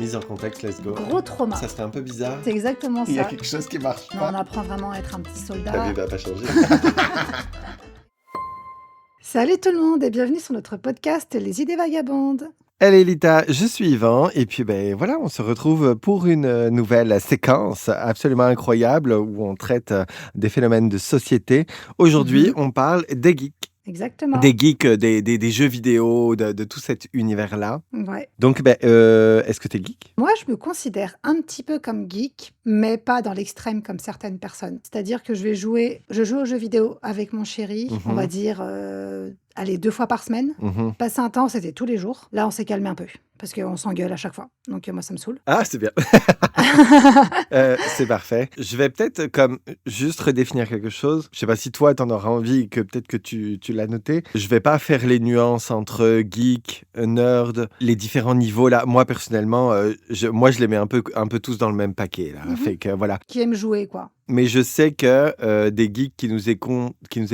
Mise en contexte, let's go. Gros trauma. Ça serait un peu bizarre. C'est exactement Il y a ça. quelque chose qui marche Non, pas. on apprend vraiment à être un petit Ta vie soldat. va pas changer. Salut tout le monde et bienvenue sur notre podcast Les idées vagabondes. Allez Lita, je suis Yvan et puis ben voilà, on se retrouve pour une nouvelle séquence absolument incroyable où on traite des phénomènes de société. Aujourd'hui, on parle des geeks. Exactement. Des geeks, des jeux vidéo, de tout cet univers-là. Ouais. Donc, est-ce que t'es geek? Moi, je me considère un petit peu comme geek, mais pas dans l'extrême comme certaines personnes. C'est-à-dire que je joue aux jeux vidéo avec mon chéri, on va dire, allez, 2 fois par semaine. Mhm. Passé un temps, c'était tous les jours. Là, on s'est calmé un peu parce qu'on s'engueule à chaque fois. Donc, moi, ça me saoule. Ah, c'est bien. C'est parfait. Je vais peut-être comme juste redéfinir quelque chose. Je sais pas si toi, t'en auras envie, que peut-être que tu l'as noté. Je vais pas faire les nuances entre geek, nerd, les différents niveaux là. Moi, personnellement, je les mets un peu tous dans le même paquet là. Fait que voilà. Qui aime jouer, quoi. Mais je sais que des geeks qui nous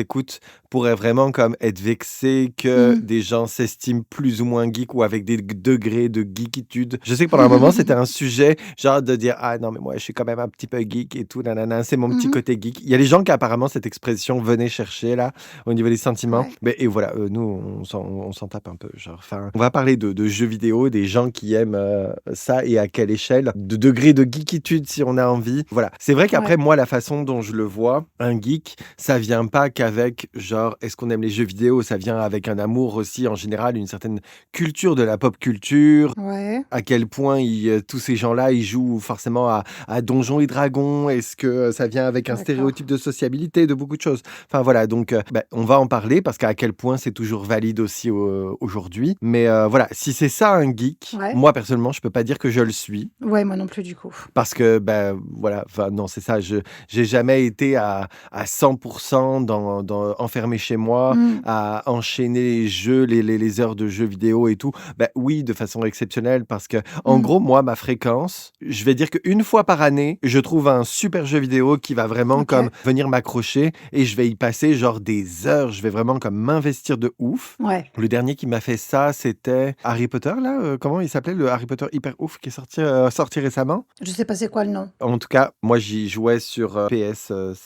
écoutent pourraient vraiment comme être vexés que des gens s'estiment plus ou moins geeks ou avec des degrés de geekitude. Je sais que pendant un moment, c'était un sujet genre de dire « Ah non, mais moi, je suis quand même un petit peu geek et tout, nanana, c'est mon petit côté geek. » Il y a des gens qui apparemment cette expression venait chercher là, au niveau des sentiments. Ouais. Mais, et voilà, nous, on s'en tape un peu. Genre, enfin, on va parler de jeux vidéo, des gens qui aiment ça et à quelle échelle, de degré de geekitude si on a envie. Voilà. C'est vrai qu'après, Ouais. moi, la façon dont je le vois, un geek, ça vient pas qu'avec, genre, est-ce qu'on aime les jeux vidéo? Ça vient avec un amour aussi, en général, une certaine culture de la pop culture. Ouais. À quel point tous ces gens-là, ils jouent forcément à Donjons et Dragons. Est-ce que ça vient avec un D'accord. stéréotype de sociabilité, de beaucoup de choses? Enfin voilà, donc on va en parler parce qu'à quel point c'est toujours valide aussi aujourd'hui. Mais voilà, si c'est ça un geek, Ouais. moi personnellement, je peux pas dire que je le suis. Ouais, moi non plus, du coup. Parce que, voilà, enfin, non, c'est ça, j'ai jamais été à 100% enfermé chez moi, à enchaîner les jeux, les heures de jeux vidéo et tout. Oui, de façon exceptionnelle, parce que, en gros, moi, ma fréquence, je vais dire qu'une fois par année, je trouve un super jeu vidéo qui va vraiment Ok. comme venir m'accrocher et je vais y passer genre des heures, je vais vraiment comme m'investir de ouf. Ouais. Le dernier qui m'a fait ça, c'était Harry Potter, là. Comment il s'appelait, le Harry Potter hyper ouf qui est sorti récemment? Je sais pas c'est quoi le nom. En tout cas, moi, j'y jouais sur PS5.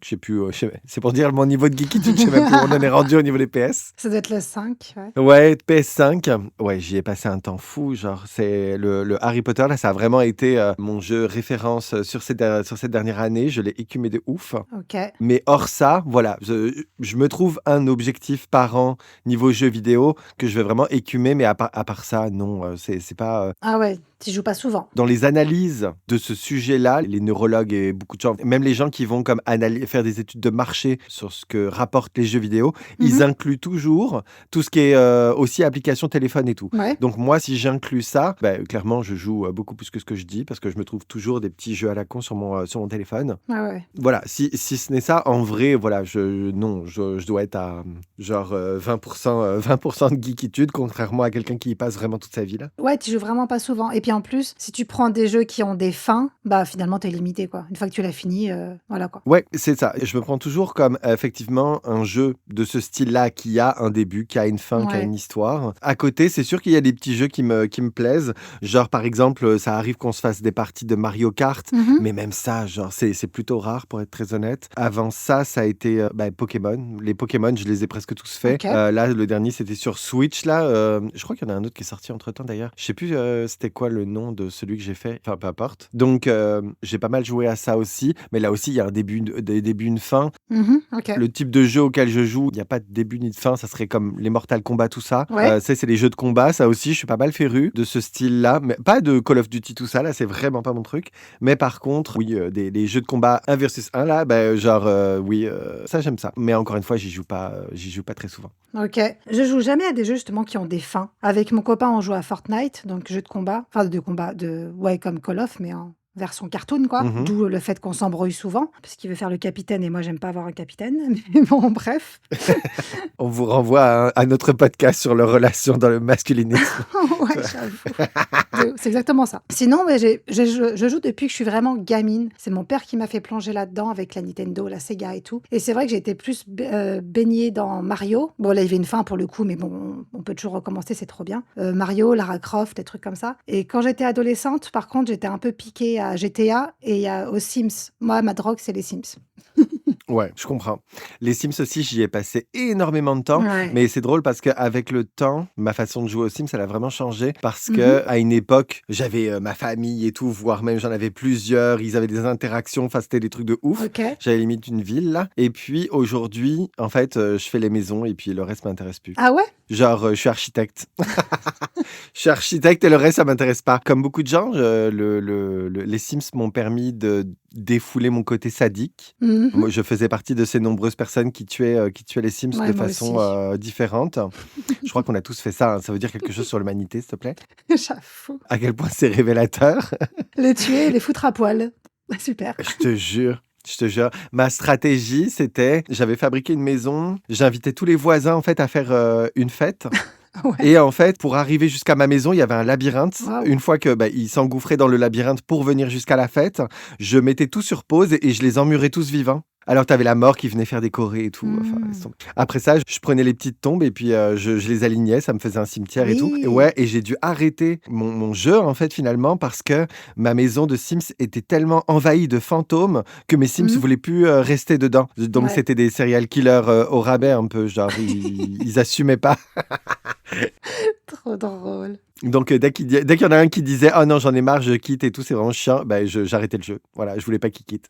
Je sais plus. C'est pour dire mon niveau de geekitude. Je sais même plus où on en est rendu au niveau des PS. Ça doit être le 5, ouais. Ouais, PS5. Ouais, j'y ai passé un temps fou. Genre, c'est le Harry Potter, là, ça a vraiment été mon jeu référence sur cette dernière année. Je l'ai écumé de ouf. Ok. Mais hors ça, voilà, je me trouve un objectif par an niveau jeu vidéo que je vais vraiment écumer, mais à part ça, non, c'est pas... Ah ouais, tu joues pas souvent. Dans les analyses de ce sujet-là, les neurologues et beaucoup de gens, même les gens qui vont comme faire des études de marché sur ce que rapportent les jeux vidéo, ils incluent toujours tout ce qui est aussi application téléphone et tout. Ouais. Donc moi, si j'inclus ça, clairement, je joue beaucoup plus que ce que je dis parce que je me trouve toujours des petits jeux à la con sur mon téléphone. Ouais. Voilà, si ce n'est ça, en vrai, voilà, je dois être à genre 20% de geekitude, contrairement à quelqu'un qui y passe vraiment toute sa vie là. Ouais, tu joues vraiment pas souvent. Et puis en plus, si tu prends des jeux qui ont des fins, finalement, t'es limité, quoi. Une fois que tu l'as fini, voilà, quoi. Ouais, c'est ça. Je me prends toujours comme effectivement un jeu de ce style-là qui a un début, qui a une fin, qui a Ouais. une histoire. À côté, c'est sûr qu'il y a des petits jeux qui me plaisent. Genre, par exemple, ça arrive qu'on se fasse des parties de Mario Kart, mais même ça, genre, c'est plutôt rare pour être très honnête. Avant ça, ça a été Pokémon. Les Pokémon, je les ai presque tous faits. Ok. Là, le dernier, c'était sur Switch. Là, je crois qu'il y en a un autre qui est sorti entre-temps d'ailleurs. Je sais plus c'était quoi le nom de celui que j'ai fait. Enfin, peu importe. Donc, j'ai pas mal joué à ça aussi. Mais là aussi, il y a un début, une fin. Ok. Le type de jeu auquel je joue, il n'y a pas de début ni de fin. Ça serait comme les Mortal Kombat, tout ça. Ouais. C'est les jeux de combat. Ça aussi, je suis pas mal féru de ce style-là. Mais pas de Call of Duty, tout ça. Là, c'est vraiment pas mon truc. Mais par contre, oui, les jeux de combat 1 versus 1, là, oui, ça, j'aime ça. Mais encore une fois, j'y joue pas très souvent. Ok. Je joue jamais à des jeux justement qui ont des fins. Avec mon copain, on joue à Fortnite, donc jeu de combat. Enfin, de combat, ouais, comme Call of, mais version cartoon, quoi. Mhm. D'où le fait qu'on s'embrouille souvent, parce qu'il veut faire le capitaine et moi, j'aime pas avoir un capitaine. Mais bon, bref. On vous renvoie à notre podcast sur les relations dans le masculinisme. Ouais, j'avoue. C'est exactement ça. Sinon, ouais, je joue depuis que je suis vraiment gamine. C'est mon père qui m'a fait plonger là-dedans avec la Nintendo, la Sega et tout. Et c'est vrai que j'ai été plus baignée dans Mario. Bon, là, il y avait une fin pour le coup, mais bon, on peut toujours recommencer, c'est trop bien. Mario, Lara Croft, des trucs comme ça. Et quand j'étais adolescente, par contre, j'étais un peu piquée à GTA et aux Sims. Moi, ma drogue, c'est les Sims. Ouais, je comprends. Les Sims aussi, j'y ai passé énormément de temps, Ouais. mais c'est drôle parce qu'avec le temps, ma façon de jouer aux Sims, elle a vraiment changé parce Mhm. que à une époque, j'avais ma famille et tout, voire même j'en avais plusieurs, ils avaient des interactions, enfin c'était des trucs de ouf. Ok. J'avais limite une ville là. Et puis aujourd'hui, en fait, je fais les maisons et puis le reste m'intéresse plus. Ah ouais? Genre, je suis architecte. Je suis architecte et le reste, ça m'intéresse pas. Comme beaucoup de gens, les Sims m'ont permis de défouler mon côté sadique. Mhm. Moi, je faisais partie de ces nombreuses personnes qui tuaient les Sims Ouais, de moi façon aussi. différente. Je crois qu'on a tous fait ça, hein. Ça veut dire quelque chose sur l'humanité, s'il te plaît? J'avoue. À quel point c'est révélateur. Les tuer, les foutre à poil. Super. Je te jure. Je te jure, ma stratégie, c'était, j'avais fabriqué une maison, j'invitais tous les voisins en fait à faire une fête. Ouais. Et en fait, pour arriver jusqu'à ma maison, il y avait un labyrinthe. Waouh. Une fois que ils s'engouffraient dans le labyrinthe pour venir jusqu'à la fête, je mettais tout sur pause et je les emmurais tous vivants. Alors, tu avais la mort qui venait faire décorer et tout. Enfin, après ça, je prenais les petites tombes et puis je les alignais. Ça me faisait un cimetière et tout. Et Oui. ouais, et j'ai dû arrêter mon jeu, en fait, finalement, parce que ma maison de Sims était tellement envahie de fantômes que mes Sims Mhm. voulaient plus rester dedans. Donc, Ouais. c'était des serial killers au rabais un peu. Genre, ils assumaient pas. Trop drôle. Donc, dès qu'il y en a un qui disait « Oh non, j'en ai marre, je quitte et tout, c'est vraiment chiant », j'arrêtais le jeu. Voilà, je voulais pas qu'il quitte.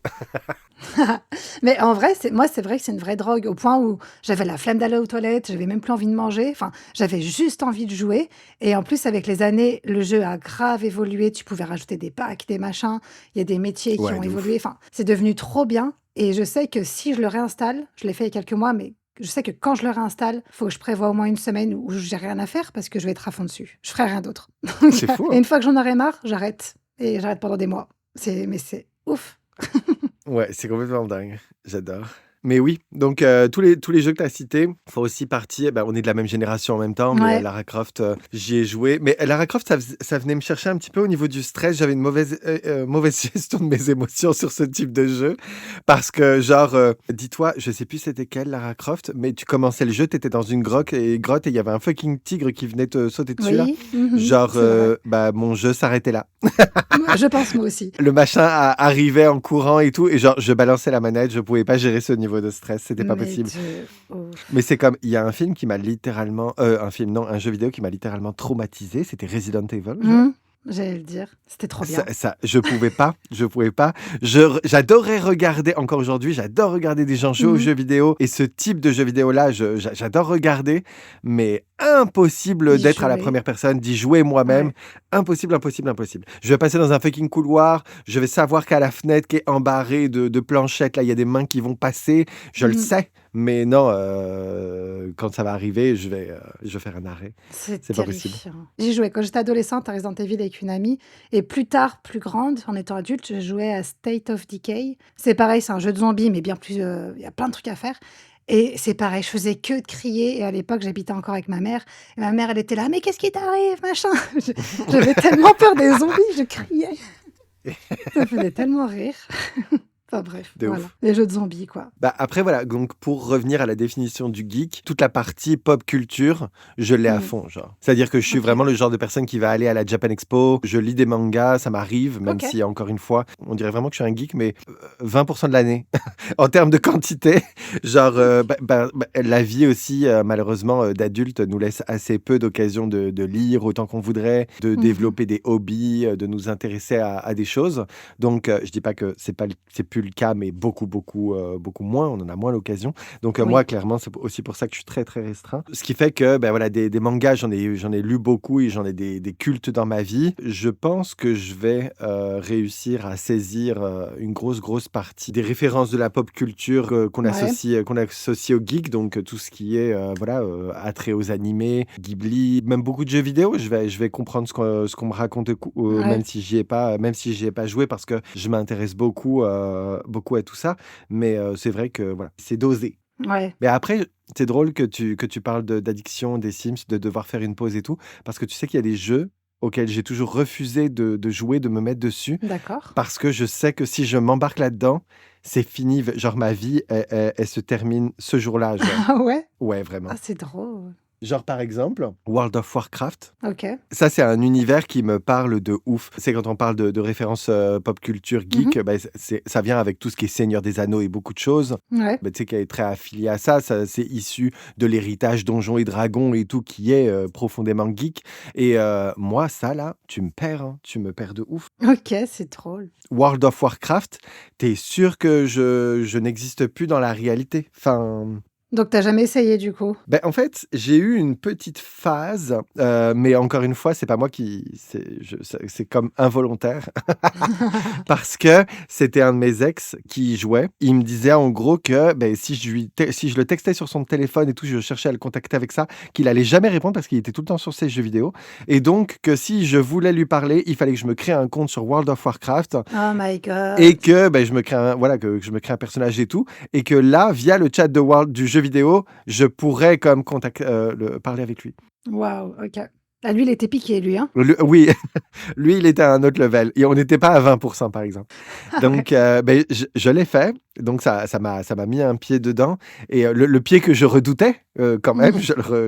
Mais en vrai, moi, c'est vrai que c'est une vraie drogue au point où j'avais la flemme d'aller aux toilettes, j'avais même plus envie de manger. Enfin, j'avais juste envie de jouer. Et en plus, avec les années, le jeu a grave évolué. Tu pouvais rajouter des packs, des machins. Il y a des métiers qui Ouais, ont de évolué. ouf. Enfin, c'est devenu trop bien. Et je sais que si je le réinstalle, je l'ai fait il y a quelques mois, mais je sais que quand je le réinstalle, faut que je prévoie au moins une semaine où j'ai rien à faire parce que je vais être à fond dessus. Je ferai rien d'autre. C'est fou, Et hein? une fois que j'en aurai marre, j'arrête. Et j'arrête pendant des mois. Mais c'est ouf. Ouais, c'est complètement dingue. J'adore. Mais oui, donc tous les jeux que tu as cités font aussi partie, on est de la même génération en même temps, mais Ouais. Lara Croft, j'y ai joué. Mais Lara Croft, ça venait me chercher un petit peu au niveau du stress. J'avais une mauvaise gestion de mes émotions sur ce type de jeu. Parce que, genre, dis-toi, je sais plus c'était quelle Lara Croft, mais tu commençais le jeu, tu étais dans une grotte et il y avait un fucking tigre qui venait te sauter dessus là. Oui. Mhm. Genre, C'est vrai. mon jeu s'arrêtait là. Je pense moi aussi. Le machin arrivait en courant et tout, et genre, je balançais la manette, je pouvais pas gérer ce niveau de stress, c'était pas Mais possible. ouf. Mais c'est comme, il y a un film qui m'a littéralement, un jeu vidéo qui m'a littéralement traumatisé, c'était Resident Evil, genre. J'allais le dire. C'était trop bien. Je pouvais pas, je pouvais pas. J'adorais regarder, encore aujourd'hui, j'adore regarder des gens jouer aux Mhm. jeux vidéo, et ce type de jeu vidéo-là, j'adore regarder, mais impossible Y d'être à la jouer. première personne, d'y jouer moi-même. Ouais. Impossible, impossible, impossible. Je vais passer dans un fucking couloir, je vais savoir qu'à la fenêtre qui est embarrée de planchettes, là, il y a des mains qui vont passer, je le Mhm. sais, mais non, quand ça va arriver, je vais faire un arrêt. C'est C'est pas possible. terrifiant. J'y jouais quand j'étais adolescente à Resident Evil avec une amie. Et plus tard, plus grande, en étant adulte, je jouais à State of Decay. C'est pareil, c'est un jeu de zombies, mais bien plus. Il y a plein de trucs à faire. Et c'est pareil, je faisais que de crier. Et à l'époque, j'habitais encore avec ma mère. Et ma mère, elle était là, mais qu'est-ce qui t'arrive, machin. J'avais tellement peur des zombies, je criais. Ça me faisait tellement rire. Enfin bref, De voilà. ouf. Les jeux de zombies, quoi. Après, voilà, donc pour revenir à la définition du geek, toute la partie pop culture, je l'ai à Mm. fond, genre. C'est-à-dire que je suis Ok. vraiment le genre de personne qui va aller à la Japan Expo, je lis des mangas, ça m'arrive, même Ok. si, encore une fois, on dirait vraiment que je suis un geek, mais 20% de l'année. En termes de quantité, genre, la vie aussi, malheureusement, d'adulte nous laisse assez peu d'occasions de lire autant qu'on voudrait, de Mhm. développer des hobbies, de nous intéresser à des choses. Donc, je dis pas que c'est plus plus le cas, mais beaucoup moins. On en a moins l'occasion. Donc, moi, Oui, clairement, c'est aussi pour ça que je suis très, très restreint. Ce qui fait que, ben voilà, des mangas, j'en ai lu beaucoup et j'en ai des cultes dans ma vie. Je pense que je vais réussir à saisir une grosse partie des références de la pop culture ouais, qu'on associe au geek. Donc, tout ce qui est, voilà, attrait aux animés, Ghibli, même beaucoup de jeux vidéo. Je vais comprendre ce qu'on me raconte, ouais, même si j'y ai pas joué parce que je m'intéresse beaucoup à tout ça. Mais c'est vrai que voilà, c'est dosé. ouais. Mais après, c'est drôle que tu parles d'addiction des Sims, de devoir faire une pause et tout, parce que tu sais qu'il y a des jeux auxquels j'ai toujours refusé de jouer, de me mettre dessus, D'accord. parce que je sais que si je m'embarque là-dedans, c'est fini. Genre, ma vie, elle se termine ce jour-là, genre. Ah ouais? Ouais, Ah, vraiment. c'est drôle. Genre, par exemple, World of Warcraft. OK. Ça, c'est un univers qui me parle de ouf. C'est quand on parle de références pop culture Mmh. geek, bah, ça vient avec tout ce qui est Seigneur des Anneaux et beaucoup de choses. Ouais. Bah, tu sais, qui est très affilié à ça. C'est issu de l'héritage Donjons et Dragons et tout, qui est profondément geek. Et moi, ça, là, tu me perds, hein. Tu me perds de ouf. OK, c'est drôle. World of Warcraft, t'es sûr que je n'existe plus dans la réalité. Enfin, Donc tu as jamais essayé du coup? ben, en fait, j'ai eu une petite phase, mais encore une fois, c'est pas moi qui c'est comme involontaire parce que c'était un de mes ex qui y jouait. Il me disait en gros que, beh, si je le textais sur son téléphone et tout, je cherchais à le contacter avec ça, qu'il allait jamais répondre parce qu'il était tout le temps sur ses jeux vidéo et donc que si je voulais lui parler, il fallait que je me crée un compte sur World of Warcraft Oh my et god. que, beh, que je me crée un personnage et tout et que là, via le chat du jeu vidéo, je pourrais comme parler avec lui. Waouh, OK. Ah lui, il était piqué lui, hein? Oui, lui, il était à un autre level et on n'était pas à 20% par exemple. Ah ouais. Donc, beh, je l'ai fait, donc ça m'a mis un pied dedans et le pied que je redoutais, quand même, Mmh.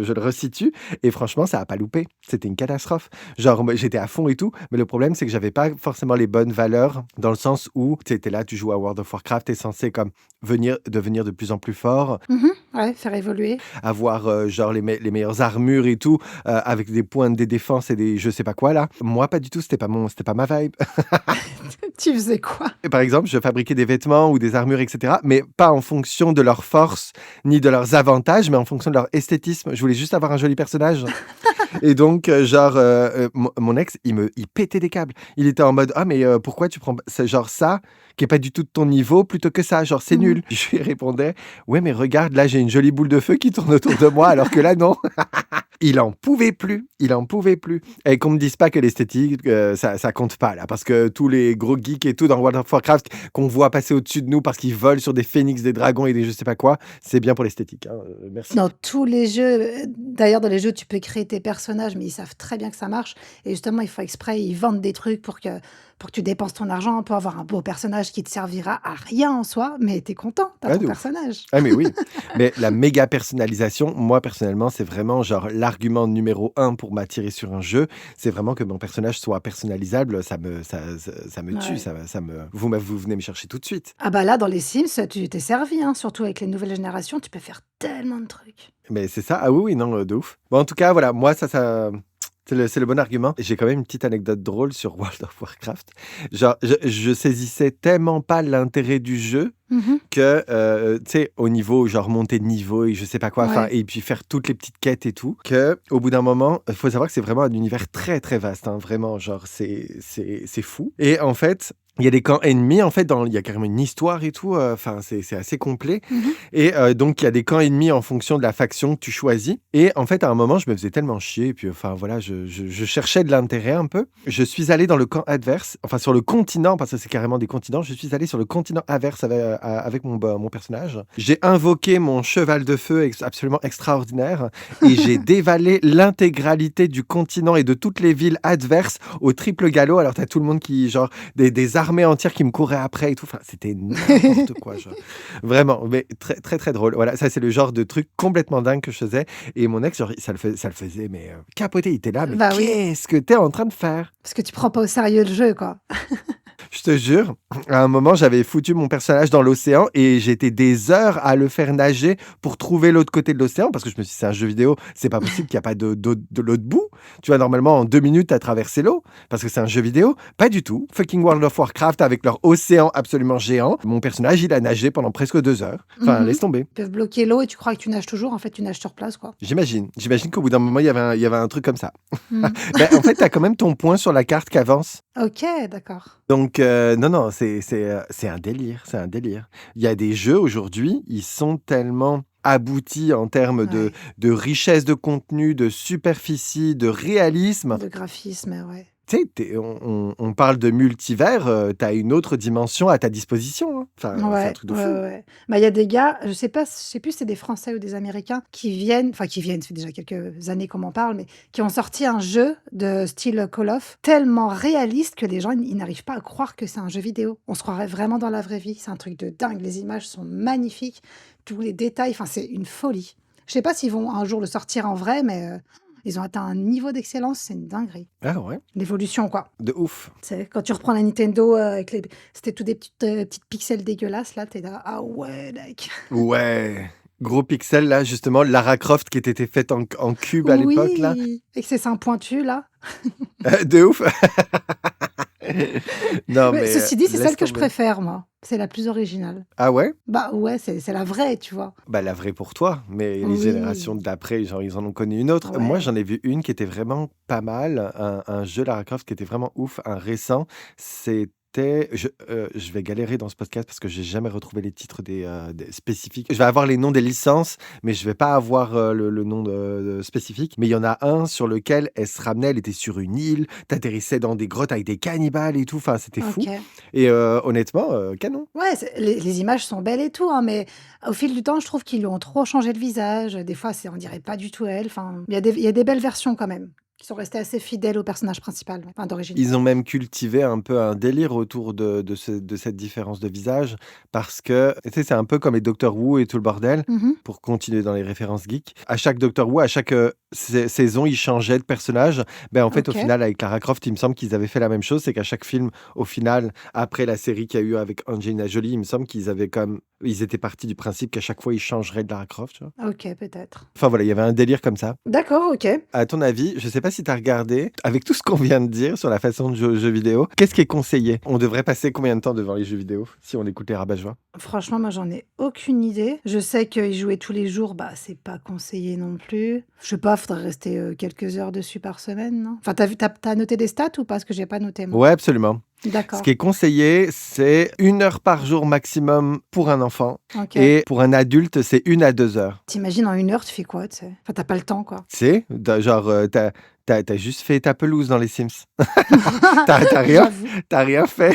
je le resitue et franchement, ça a pas loupé. C'était une catastrophe. Genre, moi, j'étais à fond et tout, mais le problème, c'est que j'avais pas forcément les bonnes valeurs dans le sens où tu étais là, tu joues à World of Warcraft, tu es censé comme devenir de plus en plus fort, Mmh. Ouais, faire évoluer. avoir genre les meilleures armures et tout, avec des points de défense et des je sais pas quoi là. Moi, pas du tout, c'était pas ma vibe. Tu faisais quoi? Et par exemple, je fabriquais des vêtements ou des armures, et cetera, mais pas en fonction de leur force ni de leurs avantages, mais en fonction de leur esthétisme. Je voulais juste avoir un joli personnage. Et donc, mon ex, il pétait des câbles. Il était en mode: «Ah mais pourquoi tu prends c'est genre ça, qui est pas du tout de ton niveau, plutôt que ça? Genre, c'est Mmh. nul». Je lui répondais: «Ouais, mais regarde, là, j'ai une jolie boule de feu qui tourne autour de moi, alors que là, non». Il en pouvait plus et qu'on me dise pas que l'esthétique, ça compte pas là, parce que tous les gros geeks et tout dans World of Warcraft qu'on voit passer au-dessus de nous parce qu'ils volent sur des phénix, des dragons et des je sais pas quoi, c'est bien pour l'esthétique, hein, merci. Dans tous les jeux, d'ailleurs dans les jeux, tu peux créer tes personnages, mais ils savent très bien que ça marche et justement, ils font exprès, ils vendent des trucs pour que tu dépenses ton argent, pour avoir un beau personnage qui te servira à rien en soi, mais tu es content, tu as Ah ton de ouf. personnage. Ah mais oui, mais la méga personnalisation, moi personnellement, c'est vraiment genre l'argument numéro un pour m'attirer sur un jeu, c'est vraiment que mon personnage soit personnalisable, ça me tue, Ouais. vous venez me chercher tout de suite. Ah bah là, dans les Sims, tu t'es servi, hein, surtout avec les nouvelles générations, tu peux faire tellement de trucs. Mais c'est ça, ah oui, oui, non, de ouf. Bon, en tout cas, voilà, moi ça c'est le bon argument. J'ai quand même une petite anecdote drôle sur World of Warcraft. Genre, je saisissais tellement pas l'intérêt du jeu Mmh. que, tu sais, au niveau, genre monter de niveau et je sais pas quoi, enfin, Ouais. et puis faire toutes les petites quêtes et tout, que au bout d'un moment, il faut savoir que c'est vraiment un univers très, très vaste, hein, vraiment, genre, c'est fou. Et en fait, il y a des camps ennemis, en fait, il y a carrément une histoire et tout, enfin, c'est assez complet. Mmh. Et donc, il y a des camps ennemis en fonction de la faction que tu choisis. Et en fait, à un moment, je me faisais tellement chier. Et puis, enfin, voilà, je cherchais de l'intérêt un peu. Je suis allé dans le camp adverse, enfin, sur le continent, parce que c'est carrément des continents. Je suis allé sur le continent adverse avec mon personnage. J'ai invoqué mon cheval de feu absolument extraordinaire. Et j'ai dévalé l'intégralité du continent et de toutes les villes adverses au triple galop. Alors, t'as tout le monde qui, genre, des armées entières qui me couraient après et tout. Enfin, c'était n'importe quoi, genre. Vraiment, mais très, très, très drôle. Voilà, ça, c'est le genre de truc complètement dingue que je faisais. Et mon ex, genre, ça le faisait, mais capoter. Il était là, mais Bah oui, qu'est-ce que t'es en train de faire? parce que tu prends pas au sérieux le jeu, quoi. Je te jure, à un moment, j'avais foutu mon personnage dans l'océan et j'étais des heures à le faire nager pour trouver l'autre côté de l'océan parce que je me suis dit, c'est un jeu vidéo, c'est pas possible qu'il y a pas de l'autre bout. Tu vois, normalement, en 2 minutes, tu as traversé l'eau parce que c'est un jeu vidéo. Pas du tout. Fucking World of Warcraft avec leur océan absolument géant. Mon personnage, il a nagé pendant presque 2 heures. Enfin, laisse tomber. Ils peuvent bloquer l'eau et tu crois que tu nages toujours. En fait, tu nages sur place, quoi. J'imagine. J'imagine qu'au bout d'un moment, il y avait un truc comme ça. Mm. Ben, en fait, tu as quand même ton point sur la carte qui avance. Ok, d'accord. Donc, non, c'est un délire, c'est un délire. Il y a des jeux aujourd'hui, ils sont tellement aboutis en termes Ouais. de richesse de contenu, de superficie, de réalisme. De graphisme, ouais. Tu sais, on parle de multivers, tu as une autre dimension à ta disposition. Hein. Enfin, c'est un Ouais, truc de ouais, fou. ouais. Bah, il y a des gars, je sais pas, je sais plus si c'est des Français ou des Américains qui viennent, ça fait déjà quelques années qu'on en parle, mais qui ont sorti un jeu de style Call of tellement réaliste que les gens, ils n'arrivent pas à croire que c'est un jeu vidéo. On se croirait vraiment dans la vraie vie. C'est un truc de dingue. Les images sont magnifiques, tous les détails, enfin, c'est une folie. Je sais pas s'ils vont un jour le sortir en vrai, mais ils ont atteint un niveau d'excellence, c'est une dinguerie. Ah ouais, L'évolution, quoi. de ouf. C'est quand tu reprends la Nintendo avec les c'était tout des petites pixels dégueulasses là, t'es là: «Ah ouais, mec!» Ouais, gros pixel là, justement, Lara Croft qui était faite en cube à l'époque là. Oui! Avec ses seins pointus là. De ouf. Non Mais mais, ceci dit, c'est laisse celle que je tomber. préfère moi. C'est la plus originale. Ah ouais? Bah ouais, c'est la vraie, tu vois? Bah, la vraie pour toi, mais les générations Oui. d'après, genre, ils en ont connu une autre. Moi, Ouais. j'en ai vu une qui était vraiment pas mal, un jeu Lara Croft qui était vraiment ouf, un récent. C'était, je vais galérer dans ce podcast parce que j'ai jamais retrouvé les titres des spécifiques. Je vais avoir les noms des licences, mais je vais pas avoir le nom spécifique. Mais il y en a un sur lequel elle se ramenait, elle était sur une île, t'atterrissais dans des grottes avec des cannibales et tout. Enfin, c'était fou. OK. Et honnêtement, canon. Ouais, les images sont belles et tout, hein, mais au fil du temps, je trouve qu'ils lui ont trop changé le visage. Des fois, on dirait pas du tout elle. Enfin, il y a des belles versions quand même, qui sont restées assez fidèles au personnage principal, ouais, enfin d'origine. Ils ont même cultivé un peu un délire autour de cette différence de visage parce que, tu sais, c'est un peu comme les Doctor Who et tout le bordel, Mmh. pour continuer dans les références geeks. À chaque Doctor Who, à chaque, saison, ils changeaient de personnage. Ben, en fait, au OK. final, avec Lara Croft, il me semble qu'ils avaient fait la même chose. C'est qu'à chaque film, au final, après la série qu'il y a eu avec Angelina Jolie, il me semble ils étaient partis du principe qu'à chaque fois, ils changeraient de Lara Croft, tu vois? OK, peut-être. Enfin, voilà, il y avait un délire comme ça. D'accord, OK. À ton avis, je sais pas si tu as regardé, avec tout ce qu'on vient de dire sur la façon de jouer aux jeux vidéo, qu'est-ce qui est conseillé? On devrait passer combien de temps devant les jeux vidéo si on écoute les rabat-joie? Franchement, moi, j'en ai aucune idée. Je sais qu'ils jouaient tous les jours, bah, c'est pas conseillé non plus. Je sais pas, faudrait rester, quelques heures dessus par semaine, non? Enfin, t'as noté des stats ou pas? Parce que j'ai pas noté moi. Ouais, absolument. Ce qui D'accord, est conseillé, c'est 1 heure par jour maximum pour un enfant OK. et pour un adulte, c'est 1 à 2 heures. Tu en 1 heure, tu fais quoi, tu sais? Enfin, tu pas le temps, quoi. Tu sais, genre, tu juste fait ta pelouse dans les Sims. Tu rien J'avoue. tu rien fait.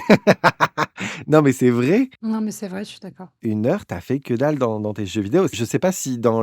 Non, mais c'est vrai. Non, mais c'est vrai, je suis d'accord. 1 heure, t'as fait que dalle dans tes jeux vidéo. Je sais pas si dans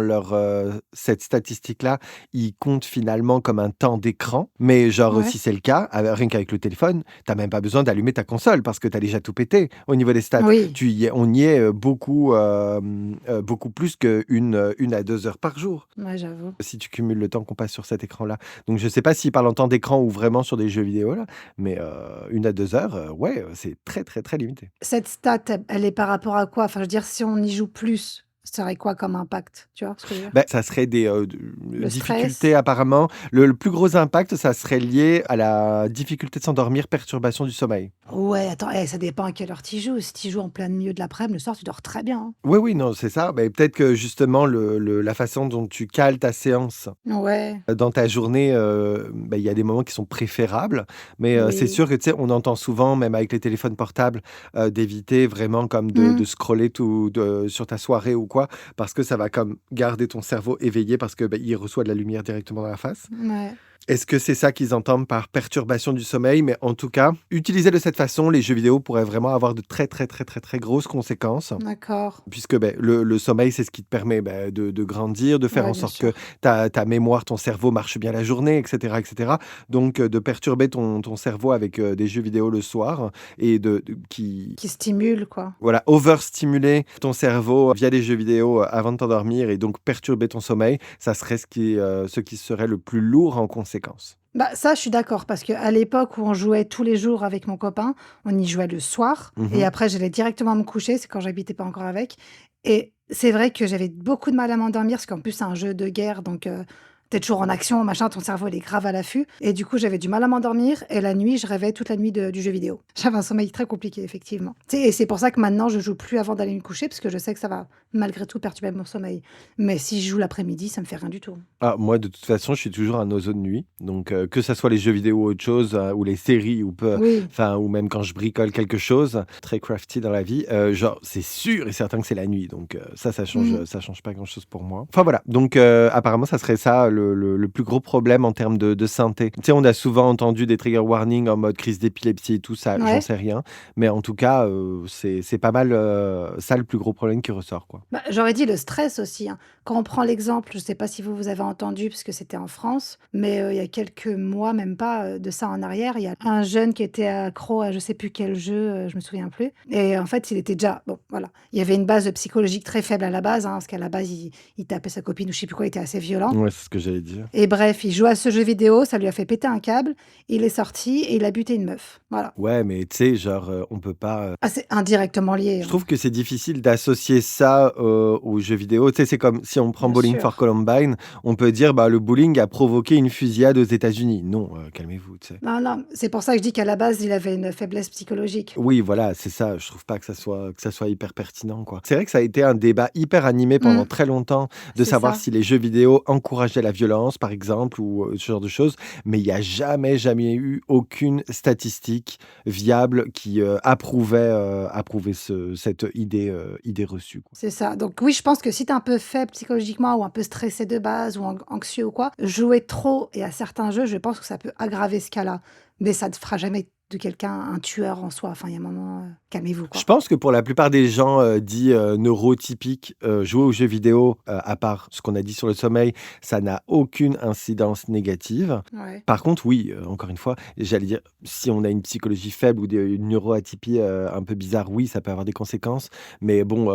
cette statistique-là, ils comptent finalement comme un temps d'écran, mais genre Ouais. si c'est le cas, rien qu'avec le téléphone, t'as même pas besoin d'allumer ta console parce que t'as déjà tout pété au niveau des stats. Oui, On y est beaucoup plus qu'une à 2 heures par jour ouais, j'avoue. si tu cumules le temps qu'on passe sur cet écran-là. Donc je sais pas s'ils parlent en temps d'écran ou vraiment sur des jeux vidéo là, mais 1 à 2 heures, ouais, c'est très très très limité. Cette stat, elle est par rapport à quoi? Enfin, je veux dire, si on y joue plus, ça aurait quoi comme impact? Tu vois ce que je veux dire? Ben, ça serait des, Le difficultés stress? apparemment. Le plus gros impact, ça serait lié à la difficulté de s'endormir, perturbation du sommeil. Ouais, attends, ça dépend à quelle heure tu joues. Si tu joues en plein milieu de l'après-midi, le soir, tu dors très bien, hein. Oui, oui, non, c'est ça. Beh, peut-être que justement la façon dont tu cales ta séance, Ouais, dans ta journée, il y a des moments qui sont préférables. Mais, c'est oui. sûr que, tu sais, on entend souvent, même avec les téléphones portables, d'éviter vraiment comme de Mmh. de scroller sur ta soirée ou quoi, parce que ça va comme garder ton cerveau éveillé parce que, il reçoit de la lumière directement dans la face. Ouais, Est-ce que c'est ça qu'ils entendent par perturbation du sommeil? Mais en tout cas, utilisé de cette façon, les jeux vidéo pourraient vraiment avoir de très, très, très, très, très grosses conséquences. d'accord. Puisque le sommeil, c'est ce qui te permet de grandir, de faire Ouais, en bien sorte que sûr. ta mémoire, ton cerveau marche bien la journée, etc. etc. Donc, de perturber ton cerveau avec des jeux vidéo le soir et qui Qui stimule, quoi. voilà, overstimuler ton cerveau via des jeux vidéo avant de t'endormir et donc perturber ton sommeil, ça serait ce qui serait le plus lourd en conséquence. Bah, ça, je suis d'accord parce qu'à l'époque où on jouait tous les jours avec mon copain, on y jouait le soir et Mmh. après j'allais directement me coucher, c'est quand j'habitais pas encore avec et c'est vrai que j'avais beaucoup de mal à m'endormir parce qu'en plus c'est un jeu de guerre donc tu toujours en action, machin, ton cerveau il est grave à l'affût et du coup j'avais du mal à m'endormir et la nuit, je rêvais toute la nuit du jeu vidéo. J'avais un sommeil très compliqué effectivement. Tu sais et c'est pour ça que maintenant je joue plus avant d'aller me coucher parce que je sais que ça va malgré tout perturber mon sommeil. Mais si je joue l'après-midi, ça me fait rien du tout. Ah, moi, de toute façon, je suis toujours un oiseau de nuit. Donc, que ça soit les jeux vidéo ou autre chose, ou les séries, Oui. enfin, ou même quand je bricole quelque chose, très crafty dans la vie, genre, c'est sûr et certain que c'est la nuit. Donc, Mmh. ça change pas grand-chose pour moi. Enfin, voilà. Donc, apparemment, ça serait ça le plus gros problème en termes de santé. Tu sais, on a souvent entendu des trigger warnings en mode crise d'épilepsie et tout ça, j'en Ouais. sais rien. Mais en tout cas, c'est pas mal ça le plus gros problème qui ressort, quoi. Bah, j'aurais dit le stress aussi, hein. Quand on prend l'exemple, je ne sais pas si vous avez entendu parce que c'était en France, mais il y a quelques mois, même pas, de ça en arrière, il y a un jeune qui était accro à je sais plus quel jeu, je me souviens plus et en fait, il était déjà bon, voilà, il y avait une base psychologique très faible à la base, hein, parce qu'à la base, il tapait sa copine ou je sais plus quoi, il était assez violent Ouais, c'est ce que j'allais dire. et bref, il jouait à ce jeu vidéo, ça lui a fait péter un câble, il est sorti et il a buté une meuf. Voilà. Ouais, mais tu sais, genre, on peut pas. Ah, c'est indirectement lié, Je hein, trouve que c'est difficile d'associer ça, aux jeux vidéo. Tu sais, c'est comme si on prend bien Bowling for sûr. Columbine, on peut dire, bah, le bowling a provoqué une fusillade aux États-Unis. Non, calmez-vous, tu sais. Non, non, c'est pour ça que je dis qu'à la base, il avait une faiblesse psychologique. Oui, voilà, c'est ça. Je trouve pas que ça soit hyper pertinent, quoi. C'est vrai que ça a été un débat hyper animé pendant Mmh, très longtemps de c'est savoir ça. si les jeux vidéo encourageaient la violence, par exemple, ou ce genre de choses. Mais il y a jamais, jamais eu aucune statistique viable qui approuvait cette idée reçue, quoi. C'est ça. Donc oui, je pense que si tu es un peu faible psychologiquement ou un peu stressé de base ou anxieux ou quoi, jouer trop et à certains jeux, je pense que ça peut aggraver ce cas-là. Mais ça ne te fera jamais de quelqu'un un tueur en soi. Enfin, il y a un moment, calmez-vous, Je quoi. pense que pour la plupart des gens, dits, neurotypiques, jouer aux jeux vidéo, à part ce qu'on a dit sur le sommeil, ça n'a aucune incidence négative. Ouais. Par contre, oui, encore une fois, j'allais dire, si on a une psychologie faible ou une neuroatypie, un peu bizarre, oui, ça peut avoir des conséquences. Mais bon,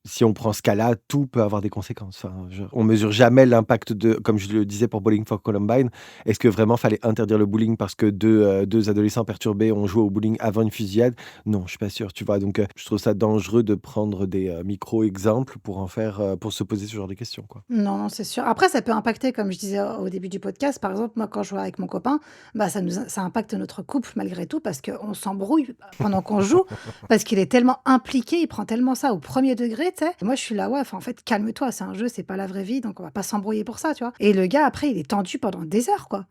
si on prend ce cas-là, tout peut avoir des conséquences. Enfin, on mesure jamais l'impact de comme je le disais pour Bowling for Columbine, est-ce que vraiment fallait interdire le bowling parce que 2 adolescents perturbés ont joué au bowling avant une fusillade? Non, je suis pas sûr, tu vois? Donc, je trouve ça dangereux de prendre des, micro-exemples pour en faire, pour se poser ce genre de questions, quoi. Non, non, c'est sûr. Après, ça peut impacter, comme je disais au début du podcast, par exemple, moi, quand je joue avec mon copain, bah, ça impacte notre couple malgré tout parce qu'on s'embrouille pendant qu'on joue, parce qu'il est tellement impliqué, il prend tellement ça au premier degré, tu sais. Et moi, je suis là, ouais, enfin, en fait, calme-toi, c'est un jeu, c'est pas la vraie vie, donc on va pas s'embrouiller pour ça, tu vois. Et le gars, après, il est tendu pendant des heures, quoi.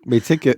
Mais tu sais que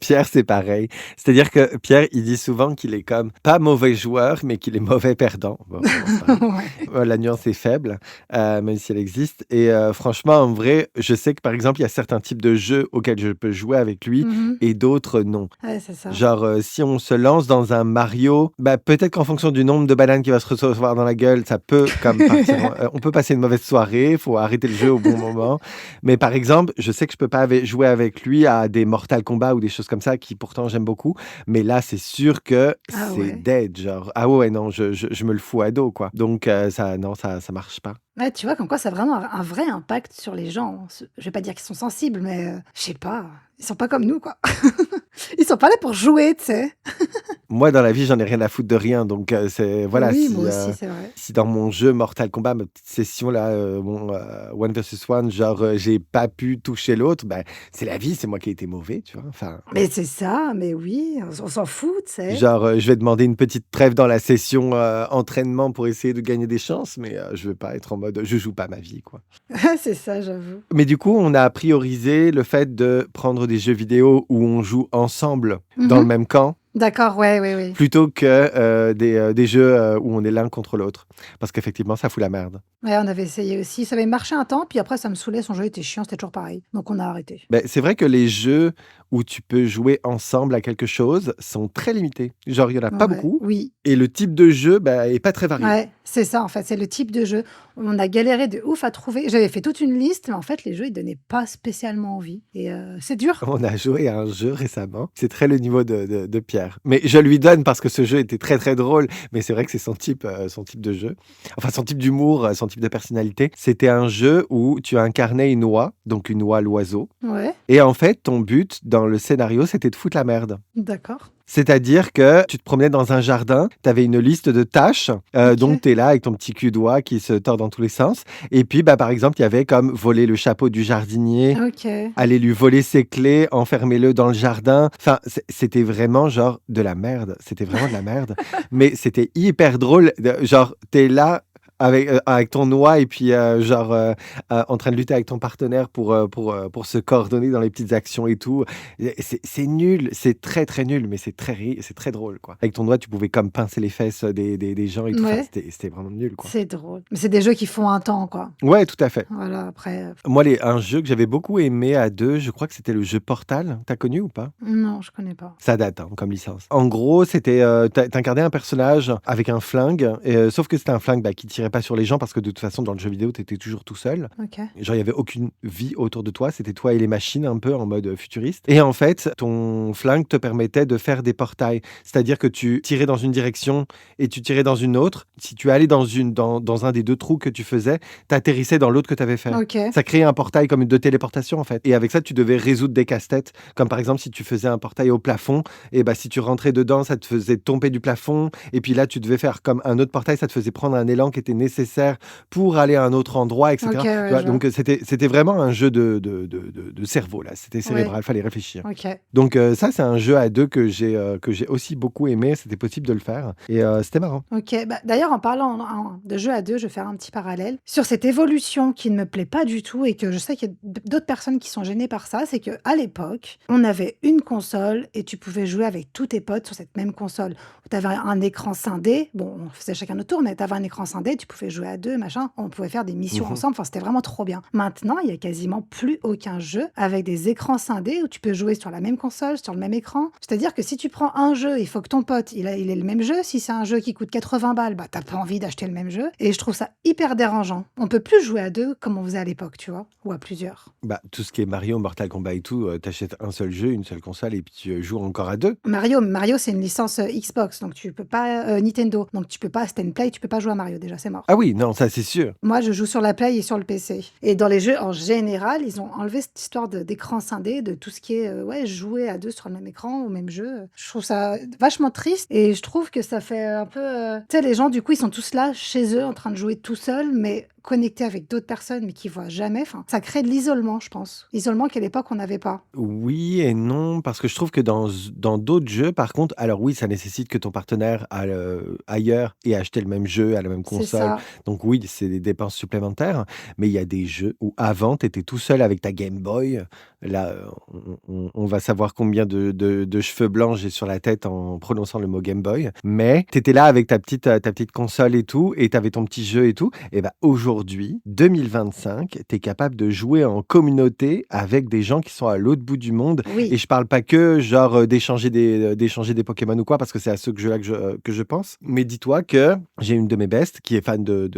Pierre, c'est pareil. C'est-à-dire que Pierre, il dit souvent qu'il est comme pas mauvais joueur, mais qu'il est mauvais perdant. Bon, ça va. Ouais. La nuance est faible, même si elle existe. Et franchement, en vrai, je sais que par exemple, il y a certains types de jeux auxquels je peux jouer avec lui Mhm. et d'autres non. Ouais, c'est ça. Genre, si on se lance dans un Mario, bah, peut-être qu'en fonction du nombre de bananes qu'il va se recevoir dans la gueule, ça peut comme partir on peut passer une mauvaise soirée, faut arrêter le jeu au bon moment. Mais par exemple, je sais que je peux pas jouer avec lui à des Mortal Kombat ou des choses comme ça qui pourtant j'aime beaucoup. Mais là, c'est sûr que Ah c'est ouais. dead, genre, ah ouais, non, je me le fous à dos, quoi. Donc, ça, non, ça marche pas. Ouais, tu vois, comme quoi ça a vraiment un vrai impact sur les gens. Je vais pas dire qu'ils sont sensibles, mais je sais pas, ils sont pas comme nous, quoi. Ils sont pas là pour jouer, tu sais. Moi, dans la vie, j'en ai rien à foutre de rien. Donc, c'est voilà, Oui, moi aussi, c'est vrai. si dans mon jeu Mortal Kombat, ma petite session là, mon One versus One, genre, j'ai pas pu toucher l'autre, ben, c'est la vie, c'est moi qui ai été mauvais, tu vois. Enfin, Mais c'est ça, mais oui, on s'en fout, tu sais. genre, je vais demander une petite trêve dans la session entraînement pour essayer de gagner des chances, mais je veux pas être en mode je joue pas ma vie, quoi. C'est ça, j'avoue. Mais du coup, on a priorisé le fait de prendre des jeux vidéo où on joue ensemble dans le Mmh. même camp. D'accord, ouais, oui, oui. Plutôt que, des jeux, où on est l'un contre l'autre. Parce qu'effectivement, ça fout la merde. Ouais, on avait essayé aussi. Ça avait marché un temps, puis après ça me saoulait, son jeu était chiant, c'était toujours pareil. Donc on a arrêté. Beh, c'est vrai que les jeux où tu peux jouer ensemble à quelque chose sont très limités. Genre, il y en a pas Ouais, beaucoup oui. et le type de jeu, bah, est pas très varié. Ouais, c'est ça en fait, c'est le type de jeu. On a galéré de ouf à trouver. J'avais fait toute une liste, mais en fait les jeux ils donnaient pas spécialement envie et c'est dur. On a joué à un jeu récemment, c'est très le niveau de Pierre. Mais je lui donne parce que ce jeu était très, très drôle, mais c'est vrai que c'est son type de jeu. Enfin, son type d'humour, son type de personnalité. C'était un jeu où tu incarnais une oie, donc une oie, l'oiseau. Ouais. Et en fait, ton but dans dans le scénario, c'était de foutre la merde. D'accord. C'est-à-dire que tu te promenais dans un jardin, tu avais une liste de tâches, donc OK. tu es là avec ton petit cul-doigt qui se tord dans tous les sens. Et puis, bah, par exemple, il y avait comme voler le chapeau du jardinier, OK. aller lui voler ses clés, enfermer-le dans le jardin. Enfin, c'était vraiment genre de la merde. C'était vraiment de la merde. Mais c'était hyper drôle. Genre, t'es là avec ton noix et puis en train de lutter avec ton partenaire pour se coordonner dans les petites actions et tout. Et c'est nul, c'est très très nul, mais c'est très drôle quoi. Avec ton doigt, tu pouvais comme pincer les fesses des gens et tout. Enfin, Ouais, c'était vraiment nul quoi. c'est drôle. Mais c'est des jeux qui font un temps, quoi. Ouais, tout à fait. Voilà, après, Moi, un jeu que j'avais beaucoup aimé à deux, je crois que c'était le jeu Portal. T'as connu ou pas? non, je connais pas. Ça date, hein, comme licence. En gros, c'était, t'incarnais un personnage avec un flingue, sauf que c'était un flingue, bah, qui tirait pas sur les gens parce que de toute façon, dans le jeu vidéo, t'étais toujours tout seul. OK. Genre, il y avait aucune vie autour de toi, c'était toi et les machines, un peu en mode futuriste. Et en fait, ton flingue te permettait de faire des portails. C'est-à-dire que tu tirais dans une direction et tu tirais dans une autre. Si tu allais dans un des deux trous que tu faisais, t'atterrissais dans l'autre que tu avais fait. OK. Ça créait un portail comme une de téléportation, en fait. Et avec ça, tu devais résoudre des casse-têtes. Comme par exemple, si tu faisais un portail au plafond, et bah, si tu rentrais dedans, ça te faisait tomber du plafond. Et puis là, tu devais faire comme un autre portail, ça te faisait prendre un élan qui était nécessaire pour aller à un autre endroit, etc. OK, Tu ouais, vois, je vois. donc, c'était vraiment un jeu de cerveau, là. C'était Ouais. cérébral, fallait réfléchir. OK. Donc, ça, c'est un jeu à deux que j'ai aussi beaucoup aimé. C'était possible de le faire. Et c'était marrant. OK. Bah, d'ailleurs, en parlant de jeux à deux, je vais faire un petit parallèle sur cette évolution qui ne me plaît pas du tout et que je sais qu'il y a d'autres personnes qui sont gênées par ça. C'est qu'à l'époque, on avait une console et tu pouvais jouer avec tous tes potes sur cette même console. Tu avais un écran scindé. Bon, on faisait chacun notre tour, mais tu avais un écran scindé, tu pouvais jouer à deux, machin. On pouvait faire des missions Mhm. ensemble. Enfin, c'était vraiment trop bien. Maintenant, il y a quasiment plus aucun jeu avec des écrans scindés où tu peux jouer sur la même console, sur le même écran. C'est-à-dire que si tu prends un jeu, il faut que ton pote, il ait le même jeu. Si c'est un jeu qui coûte 80 balles, bah, t'as pas envie d'acheter le même jeu. Et je trouve ça hyper dérangeant. On peut plus jouer à deux comme on faisait à l'époque, tu vois, ou à plusieurs. Bah, tout ce qui est Mario, Mortal Kombat et tout, t'achètes un seul jeu, une seule console et puis tu joues encore à deux. Mario, c'est une licence Xbox, donc tu peux pas Nintendo, donc tu peux pas c'était une Play, tu peux pas jouer à Mario déjà, c'est mort. Ah oui, non, ça c'est sûr. Moi, je joue sur la Play et sur le PC. Et dans les jeux, en général, ils ont enlevé cette histoire d'écran scindé, de tout ce qui est ouais, jouer à deux sur le même écran, au même jeu. Je trouve ça vachement triste et je trouve que ça fait un peu. Tu sais, les gens, du coup, ils sont tous là, chez eux, en train de jouer tout seuls, mais connectés avec d'autres personnes, mais qui voient jamais. Enfin, ça crée de l'isolement, je pense. Isolement qu'à l'époque, on n'avait pas. Oui et non, parce que je trouve que dans d'autres jeux, par contre, alors oui, ça nécessite que ton partenaire aille ailleurs et acheter le même jeu à la même C'est console. ça. Donc oui, c'est des dépenses supplémentaires. Mais il y a des jeux où avant, tu étais tout seul avec ta Game Boy. Là, on va savoir combien de cheveux blancs j'ai sur la tête en prononçant le mot Game Boy. Mais tu étais là avec ta petite console et tout, et tu avais ton petit jeu et tout. Et bah aujourd'hui, 2025, tu es capable de jouer en communauté avec des gens qui sont à l'autre bout du monde. Et Oui. je parle pas que genre d'échanger des Pokémon ou quoi, parce que c'est à ce jeu-là que je pense. Mais dis-toi que j'ai une de mes bestes qui est fan de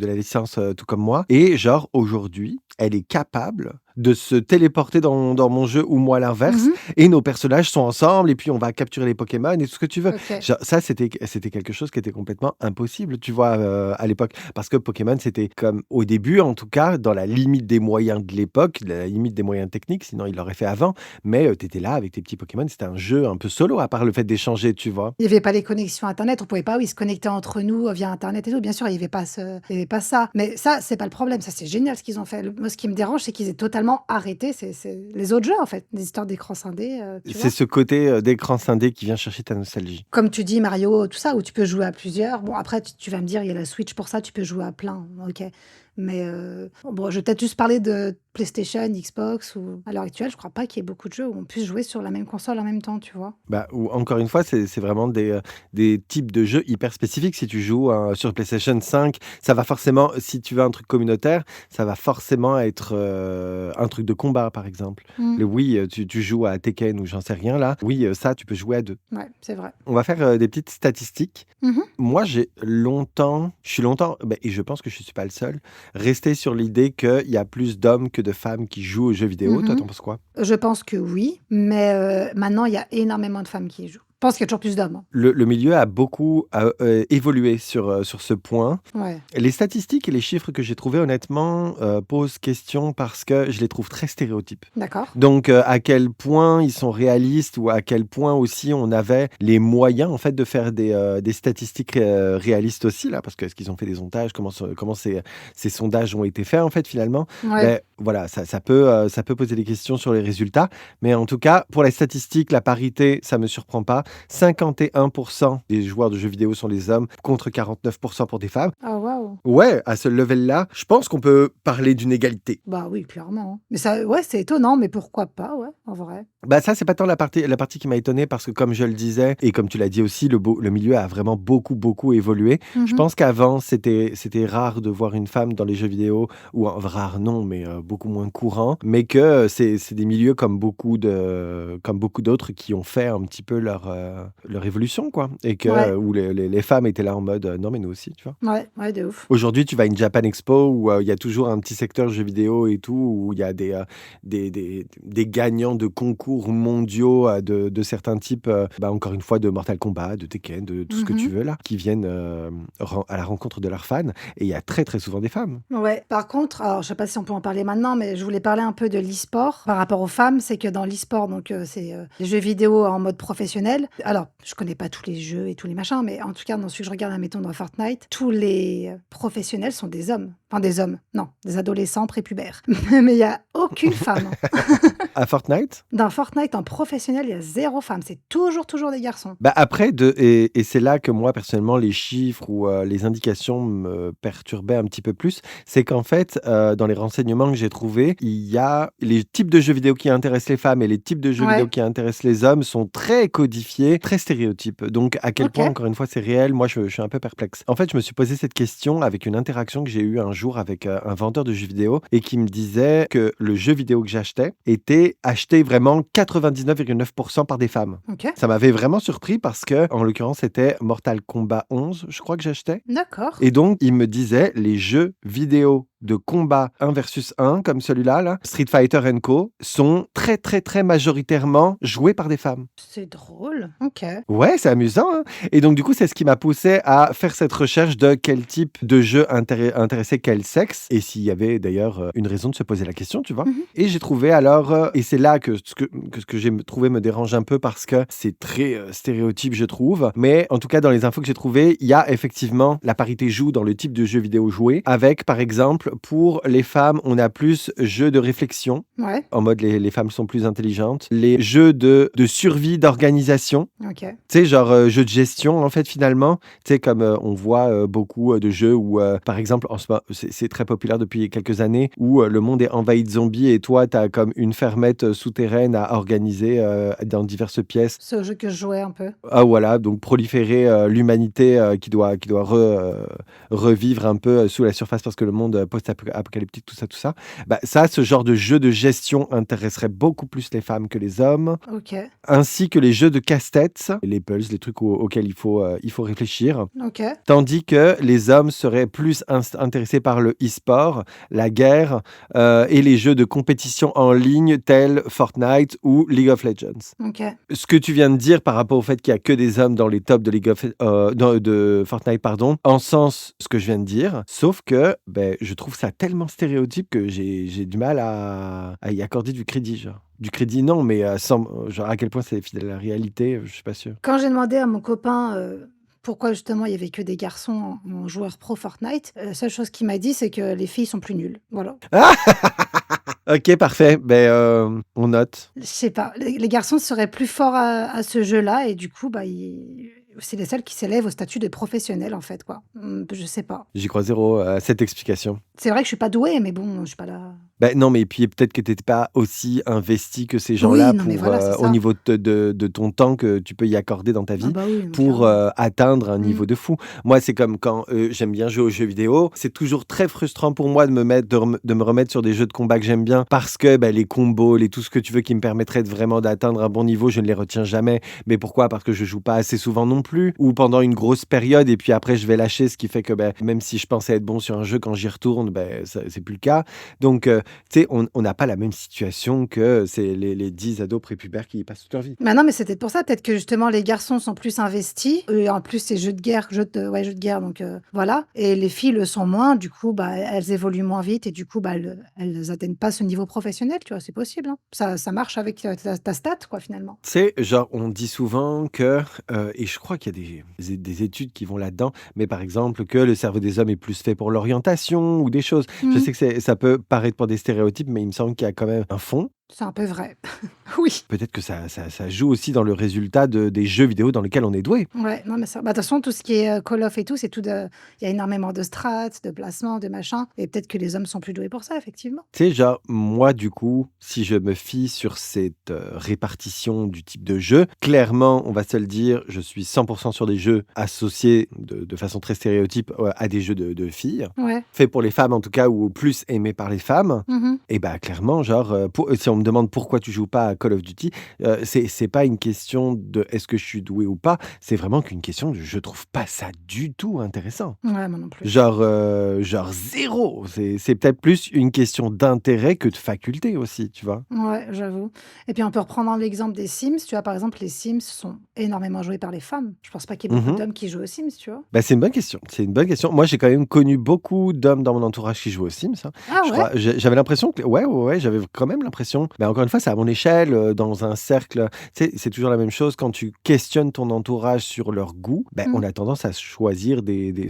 la licence tout comme moi. Et genre aujourd'hui, elle est capable de se téléporter dans mon jeu ou moi l'inverse. Mhm. Et nos personnages sont ensemble et puis on va capturer les Pokémon et tout ce que tu veux. Ok. Genre, ça, c'était quelque chose qui était complètement impossible, tu vois, à l'époque. Parce que Pokémon, c'était comme, au début, en tout cas, dans la limite des moyens de l'époque, la limite des moyens techniques, sinon il l'aurait fait avant. Mais tu étais là avec tes petits Pokémon, c'était un jeu un peu solo, à part le fait d'échanger, tu vois. Il n'y avait pas les connexions Internet, on pouvait pas, oui, se connecter entre nous via Internet et tout. Bien sûr, il n'y avait pas il y avait pas ça. Mais ça, c'est pas le problème. Ça, c'est génial ce qu'ils ont fait. Moi, ce qui me dérange, c'est qu'ils aient totalement arrêté c'est les autres jeux, en fait. Des histoires d'écran scindé, tu C'est vois. ce côté d'écran scindé qui vient chercher ta nostalgie. Comme tu dis, Mario, tout ça, où tu peux jouer à plusieurs. Bon, après, tu vas me dire, il y a la Switch pour ça, tu peux jouer à plein. Ok. Mais bon, je vais peut-être juste parler de PlayStation, Xbox, ou à l'heure actuelle, je crois pas qu'il y ait beaucoup de jeux où on puisse jouer sur la même console en même temps, tu vois. Bah, ou encore une fois, c'est vraiment des types de jeux hyper spécifiques. Si tu joues sur PlayStation 5, ça va forcément, si tu veux un truc communautaire, ça va forcément être un truc de combat, par exemple. Mm. Oui, tu joues à Tekken ou j'en sais rien là. Oui, ça, tu peux jouer à deux. Ouais, c'est vrai. On va faire des petites statistiques. Mhm. Moi, je suis longtemps, et je pense que je ne suis pas le seul, resté sur l'idée qu'il y a plus d'hommes que de femmes qui jouent aux jeux vidéo. Toi, Mhm. t'en penses quoi? Je pense que oui, mais maintenant, il y a énormément de femmes qui y jouent. pense qu'il y a toujours plus d'hommes, hein. Le milieu a beaucoup évolué sur ce point. Ouais. Les statistiques et les chiffres que j'ai trouvés, honnêtement, posent question parce que je les trouve très stéréotypes. D'accord. Donc, à quel point ils sont réalistes ou à quel point aussi on avait les moyens, en fait, de faire des statistiques réalistes aussi, là, parce que est-ce qu'ils ont fait des sondages, comment ces sondages ont été faits, en fait, finalement. Ouais. Ben, voilà, ça peut poser des questions sur les résultats. Mais en tout cas, pour les statistiques, la parité, ça me surprend pas. 51% des joueurs de jeux vidéo sont des hommes contre 49% pour des femmes. Ah waouh! Ouais, à ce level-là, je pense qu'on peut parler d'une égalité. Bah oui, clairement, hein. Mais ça ouais, c'est étonnant, mais pourquoi pas, ouais, en vrai. Bah ça, c'est pas tant la partie qui m'a étonné parce que comme je le disais et comme tu l'as dit aussi, le milieu a vraiment beaucoup, beaucoup évolué. Je Mmh. pense qu'avant, c'était rare de voir une femme dans les jeux vidéo ou rare non, mais beaucoup moins courant. Mais que c'est des milieux comme beaucoup d'autres qui ont fait un petit peu leur évolution, quoi. Et que Ouais, où les femmes étaient là en mode non, mais nous aussi, tu vois. ouais, ouais, de ouf. Aujourd'hui, tu vas à une Japan Expo où il y a toujours un petit secteur jeux vidéo et tout, où il y a des gagnants de concours mondiaux de certains types, encore une fois, de Mortal Kombat, de Tekken, de tout ce que tu Mmh. veux là, qui viennent à la rencontre de leurs fans. Et il y a très très souvent des femmes. Ouais, par contre, alors je sais pas si on peut en parler maintenant, mais je voulais parler un peu de l'e-sport par rapport aux femmes. C'est que dans l'e-sport, donc c'est les jeux vidéo en mode professionnel. Alors, je connais pas tous les jeux et tous les machins, mais en tout cas, dans celui que je regarde, admettons, dans Fortnite, tous les professionnels sont des hommes. Enfin, des hommes, non, des adolescents prépubères. Mais il y a aucune femme, hein. À Fortnite. Dans Fortnite, en professionnel, il y a zéro femme. C'est toujours des garçons. Bah après, et c'est là que moi, personnellement, les chiffres ou les indications me perturbaient un petit peu plus. C'est qu'en fait, dans les renseignements que j'ai trouvés, il y a les types de jeux vidéo qui intéressent les femmes et les types de jeux vidéo Ouais, qui intéressent les hommes sont très codifiés, très stéréotypes. Donc, à quel point, OK. encore une fois, c'est réel, moi, je suis un peu perplexe. En fait, je me suis posé cette question avec une interaction que j'ai eue un jour avec un vendeur de jeux vidéo et qui me disait que le jeu vidéo que j'achetais était acheté vraiment 99,9% par des femmes. OK. Ça m'avait vraiment surpris parce que, en l'occurrence, c'était Mortal Kombat 11, je crois que j'achetais. D'accord. Et donc, il me disait, les jeux vidéo de combat 1 versus 1, comme celui-là, là, Street Fighter Co, sont très, très, très majoritairement joués par des femmes. C'est drôle. OK. Ouais, c'est amusant, hein. Et donc, du coup, c'est ce qui m'a poussé à faire cette recherche de quel type de jeu intéressait quel sexe, et s'il y avait d'ailleurs une raison de se poser la question, tu vois. Mmh. Et j'ai trouvé alors, et c'est là que ce que j'ai trouvé me dérange un peu parce que c'est très stéréotype, je trouve. Mais en tout cas, dans les infos que j'ai trouvées, il y a effectivement la parité joue dans le type de jeu vidéo joué, avec par exemple, pour les femmes, on a plus jeux de réflexion. Ouais, En mode, les femmes sont plus intelligentes. Les jeux de survie, d'organisation. OK. Tu sais, genre jeux de gestion, en fait, finalement. Tu sais, comme on voit beaucoup de jeux où, par exemple, en ce moment, c'est très populaire depuis quelques années, où le monde est envahi de zombies et toi, tu as comme une fermette souterraine à organiser dans diverses pièces. C'est au jeu que je jouais un peu. Ah voilà, donc proliférer l'humanité qui doit revivre un peu sous la surface parce que le monde post-apocalyptique, tout ça. Bah, ça, ce genre de jeu de gestion intéresserait beaucoup plus les femmes que les hommes, OK, ainsi que les jeux de casse-tête, les puzzles, les trucs auxquels il faut réfléchir. OK. Tandis que les hommes seraient plus intéressés par le e-sport, la guerre et les jeux de compétition en ligne tels Fortnite ou League of Legends. OK. Ce que tu viens de dire par rapport au fait qu'il y a que des hommes dans les tops de Fortnite, pardon, en sens ce que je viens de dire, sauf que je trouve ça tellement stéréotype que j'ai du mal à y accorder du crédit, genre. Du crédit, non, mais genre à quel point c'est fidèle à la réalité, je suis pas sûr. Quand j'ai demandé à mon copain, pourquoi justement il y avait que des garçons en joueurs pro Fortnite, la seule chose qu'il m'a dit, c'est que les filles sont plus nulles. Voilà. Ah ok, parfait. On note. Je sais pas, les garçons seraient plus forts à ce jeu-là et du coup, bah, ils c'est les seuls qui s'élèvent au statut de professionnels, en fait, quoi. Je sais pas. J'y crois zéro à cette explication. C'est vrai que je suis pas douée, mais bon, je suis pas là. Non, mais puis peut-être que tu n'étais pas aussi investi que ces Oui, gens-là non, mais pour, voilà, c'est au ça. niveau de ton temps que tu peux y accorder dans ta Ah vie bah oui, mais pour clairement. atteindre un Mmh. niveau de fou. Moi, c'est comme quand j'aime bien jouer aux jeux vidéo. C'est toujours très frustrant pour moi de me remettre sur des jeux de combat que j'aime bien parce que les combos, tout ce que tu veux qui me permettrait vraiment d'atteindre un bon niveau, je ne les retiens jamais. Mais pourquoi? Parce que je joue pas assez souvent non plus ou pendant une grosse période et puis après je vais lâcher, ce qui fait que même si je pensais être bon sur un jeu, quand j'y retourne, c'est plus le cas. Donc tu sais, on n'a pas la même situation que c'est les 10 ados prépubères qui y passent toute leur vie. Bah, non, mais c'est peut-être pour ça, peut-être que justement les garçons sont plus investis et en plus c'est jeux de guerre, jeux de guerre donc voilà et les filles le sont moins, du coup, bah, elles évoluent moins vite et du coup, bah, elles atteignent pas ce niveau professionnel, tu vois? C'est possible, hein. Ça marche avec, ta stat quoi, finalement. Tu sais, genre, on dit souvent que, et je crois qu'il y a des études qui vont là-dedans, mais par exemple que le cerveau des hommes est plus fait pour l'orientation ou des choses. Je Mmh. sais que ça peut paraître pour des stéréotypes, mais il me semble qu'il y a quand même un fond. C'est un peu vrai. Oui. Peut-être que ça joue aussi dans le résultat des jeux vidéo dans lesquels on est doué. Ouais, non, mais ça bah, de toute façon, tout ce qui est, Call of et tout, c'est tout de il y a énormément de strats, de placements, de machin et peut-être que les hommes sont plus doués pour ça, effectivement. Tu sais, genre, moi, du coup, si je me fie sur cette répartition du type de jeu, clairement, on va se le dire, je suis 100% sur des jeux associés de façon très stéréotype à des jeux de filles, Ouais. faits pour les femmes en tout cas, ou plus aimés par les femmes. Mmh. Et bah, clairement, genre, si on me demande pourquoi tu joues pas à Call of Duty, c'est pas une question de est-ce que je suis doué ou pas, c'est vraiment qu'une question de je trouve pas ça du tout intéressant. Ouais, moi non plus. Genre 0. C'est peut-être plus une question d'intérêt que de faculté aussi, tu vois? Ouais, j'avoue et puis on peut reprendre l'exemple des Sims, tu vois? Par exemple, les Sims sont énormément joués par les femmes. Je pense pas qu'il y ait beaucoup Mmh. d'hommes qui jouent aux Sims, tu vois? Bah, c'est une bonne question, c'est une bonne question. Moi, j'ai quand même connu beaucoup d'hommes dans mon entourage qui jouaient aux Sims, hein. Ah Je ouais? crois j'avais l'impression que ouais, ouais, ouais, j'avais quand même l'impression, mais encore une fois, c'est à mon échelle, dans un cercle, tu sais, c'est toujours la même chose quand tu questionnes ton entourage sur leurs goûts, ben Mmh. on a tendance à choisir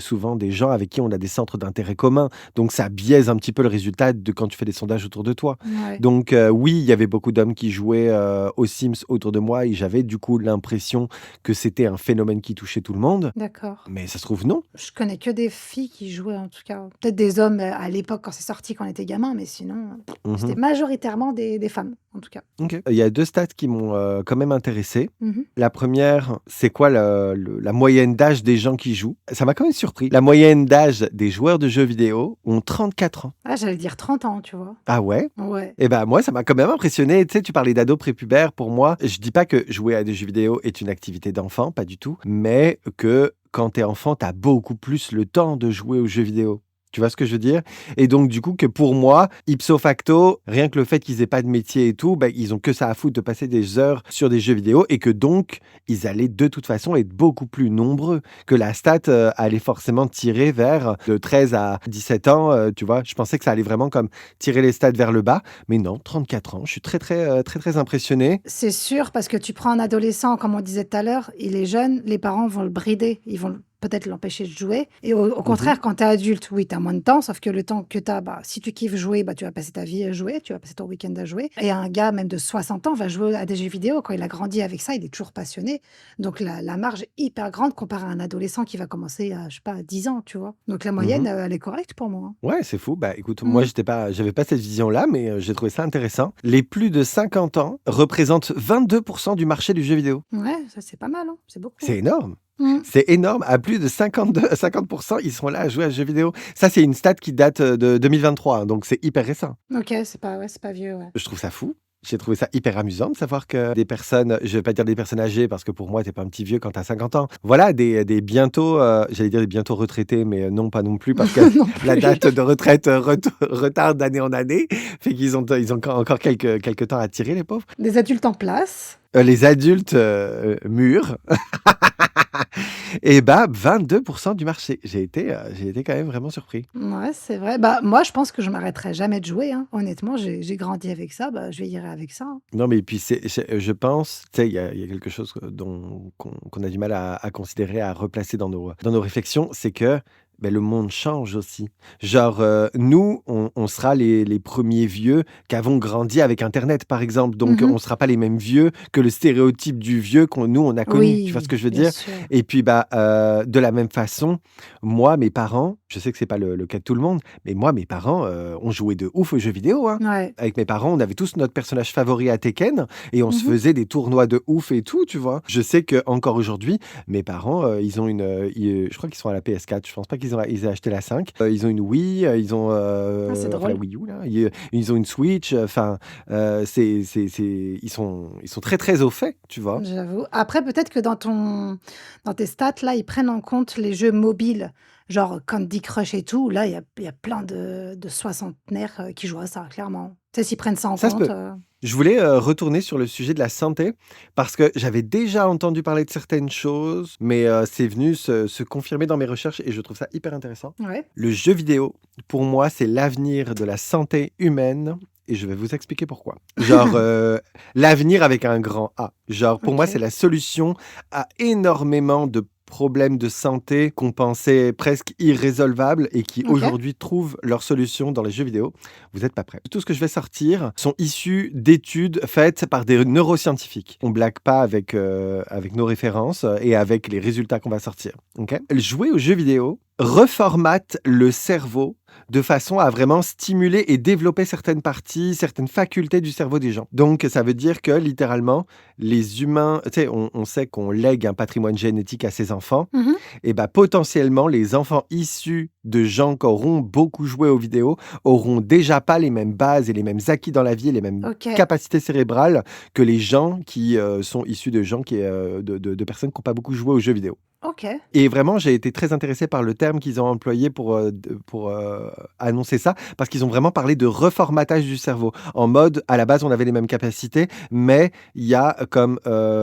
souvent des gens avec qui on a des centres d'intérêt communs. Donc ça biaise un petit peu le résultat de quand tu fais des sondages autour de toi. Ouais, Donc oui, il y avait beaucoup d'hommes qui jouaient, aux Sims autour de moi et j'avais du coup l'impression que c'était un phénomène qui touchait tout le monde, d'accord. mais ça se trouve non. Je connais que des filles qui jouaient en tout cas. Peut-être des hommes, à l'époque quand c'est sorti, quand on était gamin, mais sinon, c'était Mmh. majoritairement des femmes, en tout cas. OK. Il y a 2 stats qui m'ont, quand même intéressé. Mmh. La première, c'est quoi la moyenne d'âge des gens qui jouent? Ça m'a quand même surpris. La moyenne d'âge des joueurs de jeux vidéo ont 34 ans. Ah, j'allais dire 30 ans, tu vois? Ah ouais? Ouais. Et ben moi, ça m'a quand même impressionné. Tu sais, tu parlais d'ados prépubères. Pour moi, je dis pas que jouer à des jeux vidéo est une activité d'enfant, pas du tout, mais que quand tu es enfant, tu as beaucoup plus le temps de jouer aux jeux vidéo. Tu vois ce que je veux dire? Et donc du coup que pour moi, ipso facto, rien que le fait qu'ils aient pas de métier et tout, bah, ils ont que ça à foutre de passer des heures sur des jeux vidéo et que donc ils allaient de toute façon être beaucoup plus nombreux, que la stat, allait forcément tirer vers de 13 à 17 ans, tu vois? Je pensais que ça allait vraiment comme tirer les stats vers le bas, mais non, 34 ans. Je suis très, très, très, très impressionné. C'est sûr, parce que tu prends un adolescent, comme on disait tout à l'heure, il est jeune, les parents vont le brider, ils vont peut-être l'empêcher de jouer. Et au Mmh. contraire, quand tu es adulte, oui, tu as moins de temps, sauf que le temps que tu as, bah, si tu kiffes jouer, bah, tu vas passer ta vie à jouer, tu vas passer ton week-end à jouer. Et un gars, même de 60 ans, va jouer à des jeux vidéo. Quand il a grandi avec ça, il est toujours passionné. Donc la marge est hyper grande comparé à un adolescent qui va commencer à, je sais pas, à 10 ans, tu vois. Donc la moyenne, Mmh. elle est correcte pour moi, hein. Ouais, c'est fou. Bah, écoute, moi, Mm. j'avais pas cette vision-là, mais j'ai trouvé ça intéressant. Les plus de 50 ans représentent 22 du marché du jeu vidéo. Ouais, ça c'est pas mal, hein. C'est beaucoup, C'est hein. énorme. Mm. C'est énorme. À plus de 50 ils sont là à jouer à ce jeu vidéo. Ça, c'est une stat qui date, de 2023, hein, donc c'est hyper récent. Ok, ouais, c'est pas vieux, ouais. Je trouve ça fou. J'ai trouvé ça hyper amusant de savoir que des personnes, je vais pas dire des personnes âgées parce que pour moi, tu pas un petit vieux quand tu as 50 ans. Voilà, des bientôt, j'allais dire des bientôt retraités, mais non, pas non plus parce que Non la plus. date de retraite, retarde d'année en année, fait qu'ils ont encore quelques temps à tirer les pauvres. Des adultes en place. Les adultes, mûrs et bah, 22 du marché. J'ai été quand même vraiment surpris. Ouais, c'est vrai. Bah, moi, je pense que je m'arrêterai jamais de jouer, hein. Honnêtement, j'ai grandi avec ça, bah, je vieillirai avec ça, hein. Non, mais puis je pense, tu sais, il y a quelque chose qu'on a du mal à considérer, à replacer dans nos réflexions, c'est que, beh, le monde change aussi. Genre, nous, on sera les premiers vieux qui avons grandi avec internet, par exemple. Donc, Mmh. on sera pas les mêmes vieux que le stéréotype du vieux qu'on a connu. Tu vois ce Oui, que je veux bien dire? sûr. Et puis, bah, de la même façon, moi, mes parents, je sais que c'est pas le cas de tout le monde, mais moi, mes parents, on jouait de ouf aux jeux vidéo, hein. Ouais. Avec mes parents, on avait tous notre personnage favori à Tekken et on se Mmh. faisait des tournois de ouf et tout, tu vois? Je sais qu'encore aujourd'hui, mes parents, ils ont je crois qu'ils sont à la PS4, je pense pas ils aient acheté la 5. Ils ont une Wii, ils ont, Ah, c'est enfin la drôle. Wii U là, ils ont une Switch, enfin, ils sont très, très au fait, tu vois? J'avoue. Après, peut-être que dans tes stats là, ils prennent en compte les jeux mobiles. genre Candy Crush et tout, là, il y a plein de soixantenaires qui jouent à ça, clairement. Tu sais, s'ils prennent ça en Ça se compte. peut. Je voulais retourner sur le sujet de la santé parce que j'avais déjà entendu parler de certaines choses, mais c'est venu se confirmer dans mes recherches et je trouve ça hyper intéressant. Ouais. Le jeu vidéo, pour moi, c'est l'avenir de la santé humaine et je vais vous expliquer pourquoi. Genre, l'avenir avec un grand A. Genre, pour moi, c'est Ok. la solution à énormément de problèmes de santé qu'on pensait presque irrésolvables et qui Ok. aujourd'hui trouvent leur solution dans les jeux vidéo. Vous n'êtes pas prêts. Tout ce que je vais sortir sont issus d'études faites par des neuroscientifiques. On blague pas avec nos références et avec les résultats qu'on va sortir. Ok. Jouer aux jeux vidéo reformate le cerveau de façon à vraiment stimuler et développer certaines parties, certaines facultés du cerveau des gens. Donc, ça veut dire que littéralement, les humains, tu sais, on sait qu'on lègue un patrimoine génétique à ses enfants, Mhm. et bah potentiellement, les enfants issus de gens qui auront beaucoup joué aux vidéos auront déjà pas les mêmes bases et les mêmes acquis dans la vie et les mêmes Ok. capacités cérébrales que les gens qui sont issus de gens de personnes qui n'ont pas beaucoup joué aux jeux vidéo. Ok. Et vraiment, j'ai été très intéressé par le terme qu'ils ont employé pour annoncer ça, parce qu'ils ont vraiment parlé de reformatage du cerveau. En mode, à la base, on avait les mêmes capacités, mais il y a comme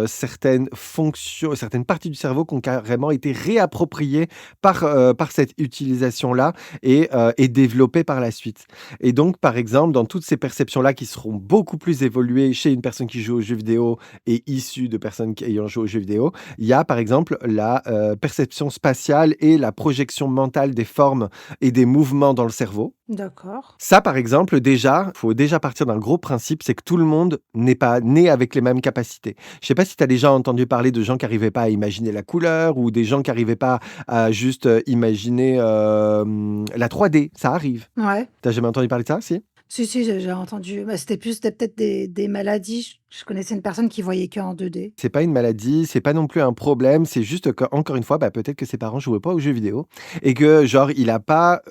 certaines fonctions, certaines parties du cerveau qui ont carrément été réappropriées par cette utilisation-là et développées par la suite. Et donc, par exemple, dans toutes ces perceptions-là qui seront beaucoup plus évoluées chez une personne qui joue aux jeux vidéo et issue de personnes ayant joué aux jeux vidéo, il y a par exemple la perception spatiale et la projection mentale des formes et des mouvements dans le cerveau. D'accord. Ça, par exemple, déjà, il faut déjà partir d'un gros principe, c'est que tout le monde n'est pas né avec les mêmes capacités. Je sais pas si tu as déjà entendu parler de gens qui n'arrivaient pas à imaginer la couleur ou des gens qui n'arrivaient pas à juste imaginer la 3D. Ça arrive. Ouais. T'as jamais entendu parler de ça, si? Si, j'ai entendu. Bah, c'était peut-être des maladies. Je connaissais une personne qui voyait que en 2D. C'est pas une maladie, c'est pas non plus un problème, c'est juste qu'encore une fois, bah, peut-être que ses parents jouaient pas aux jeux vidéo et que genre il a pas,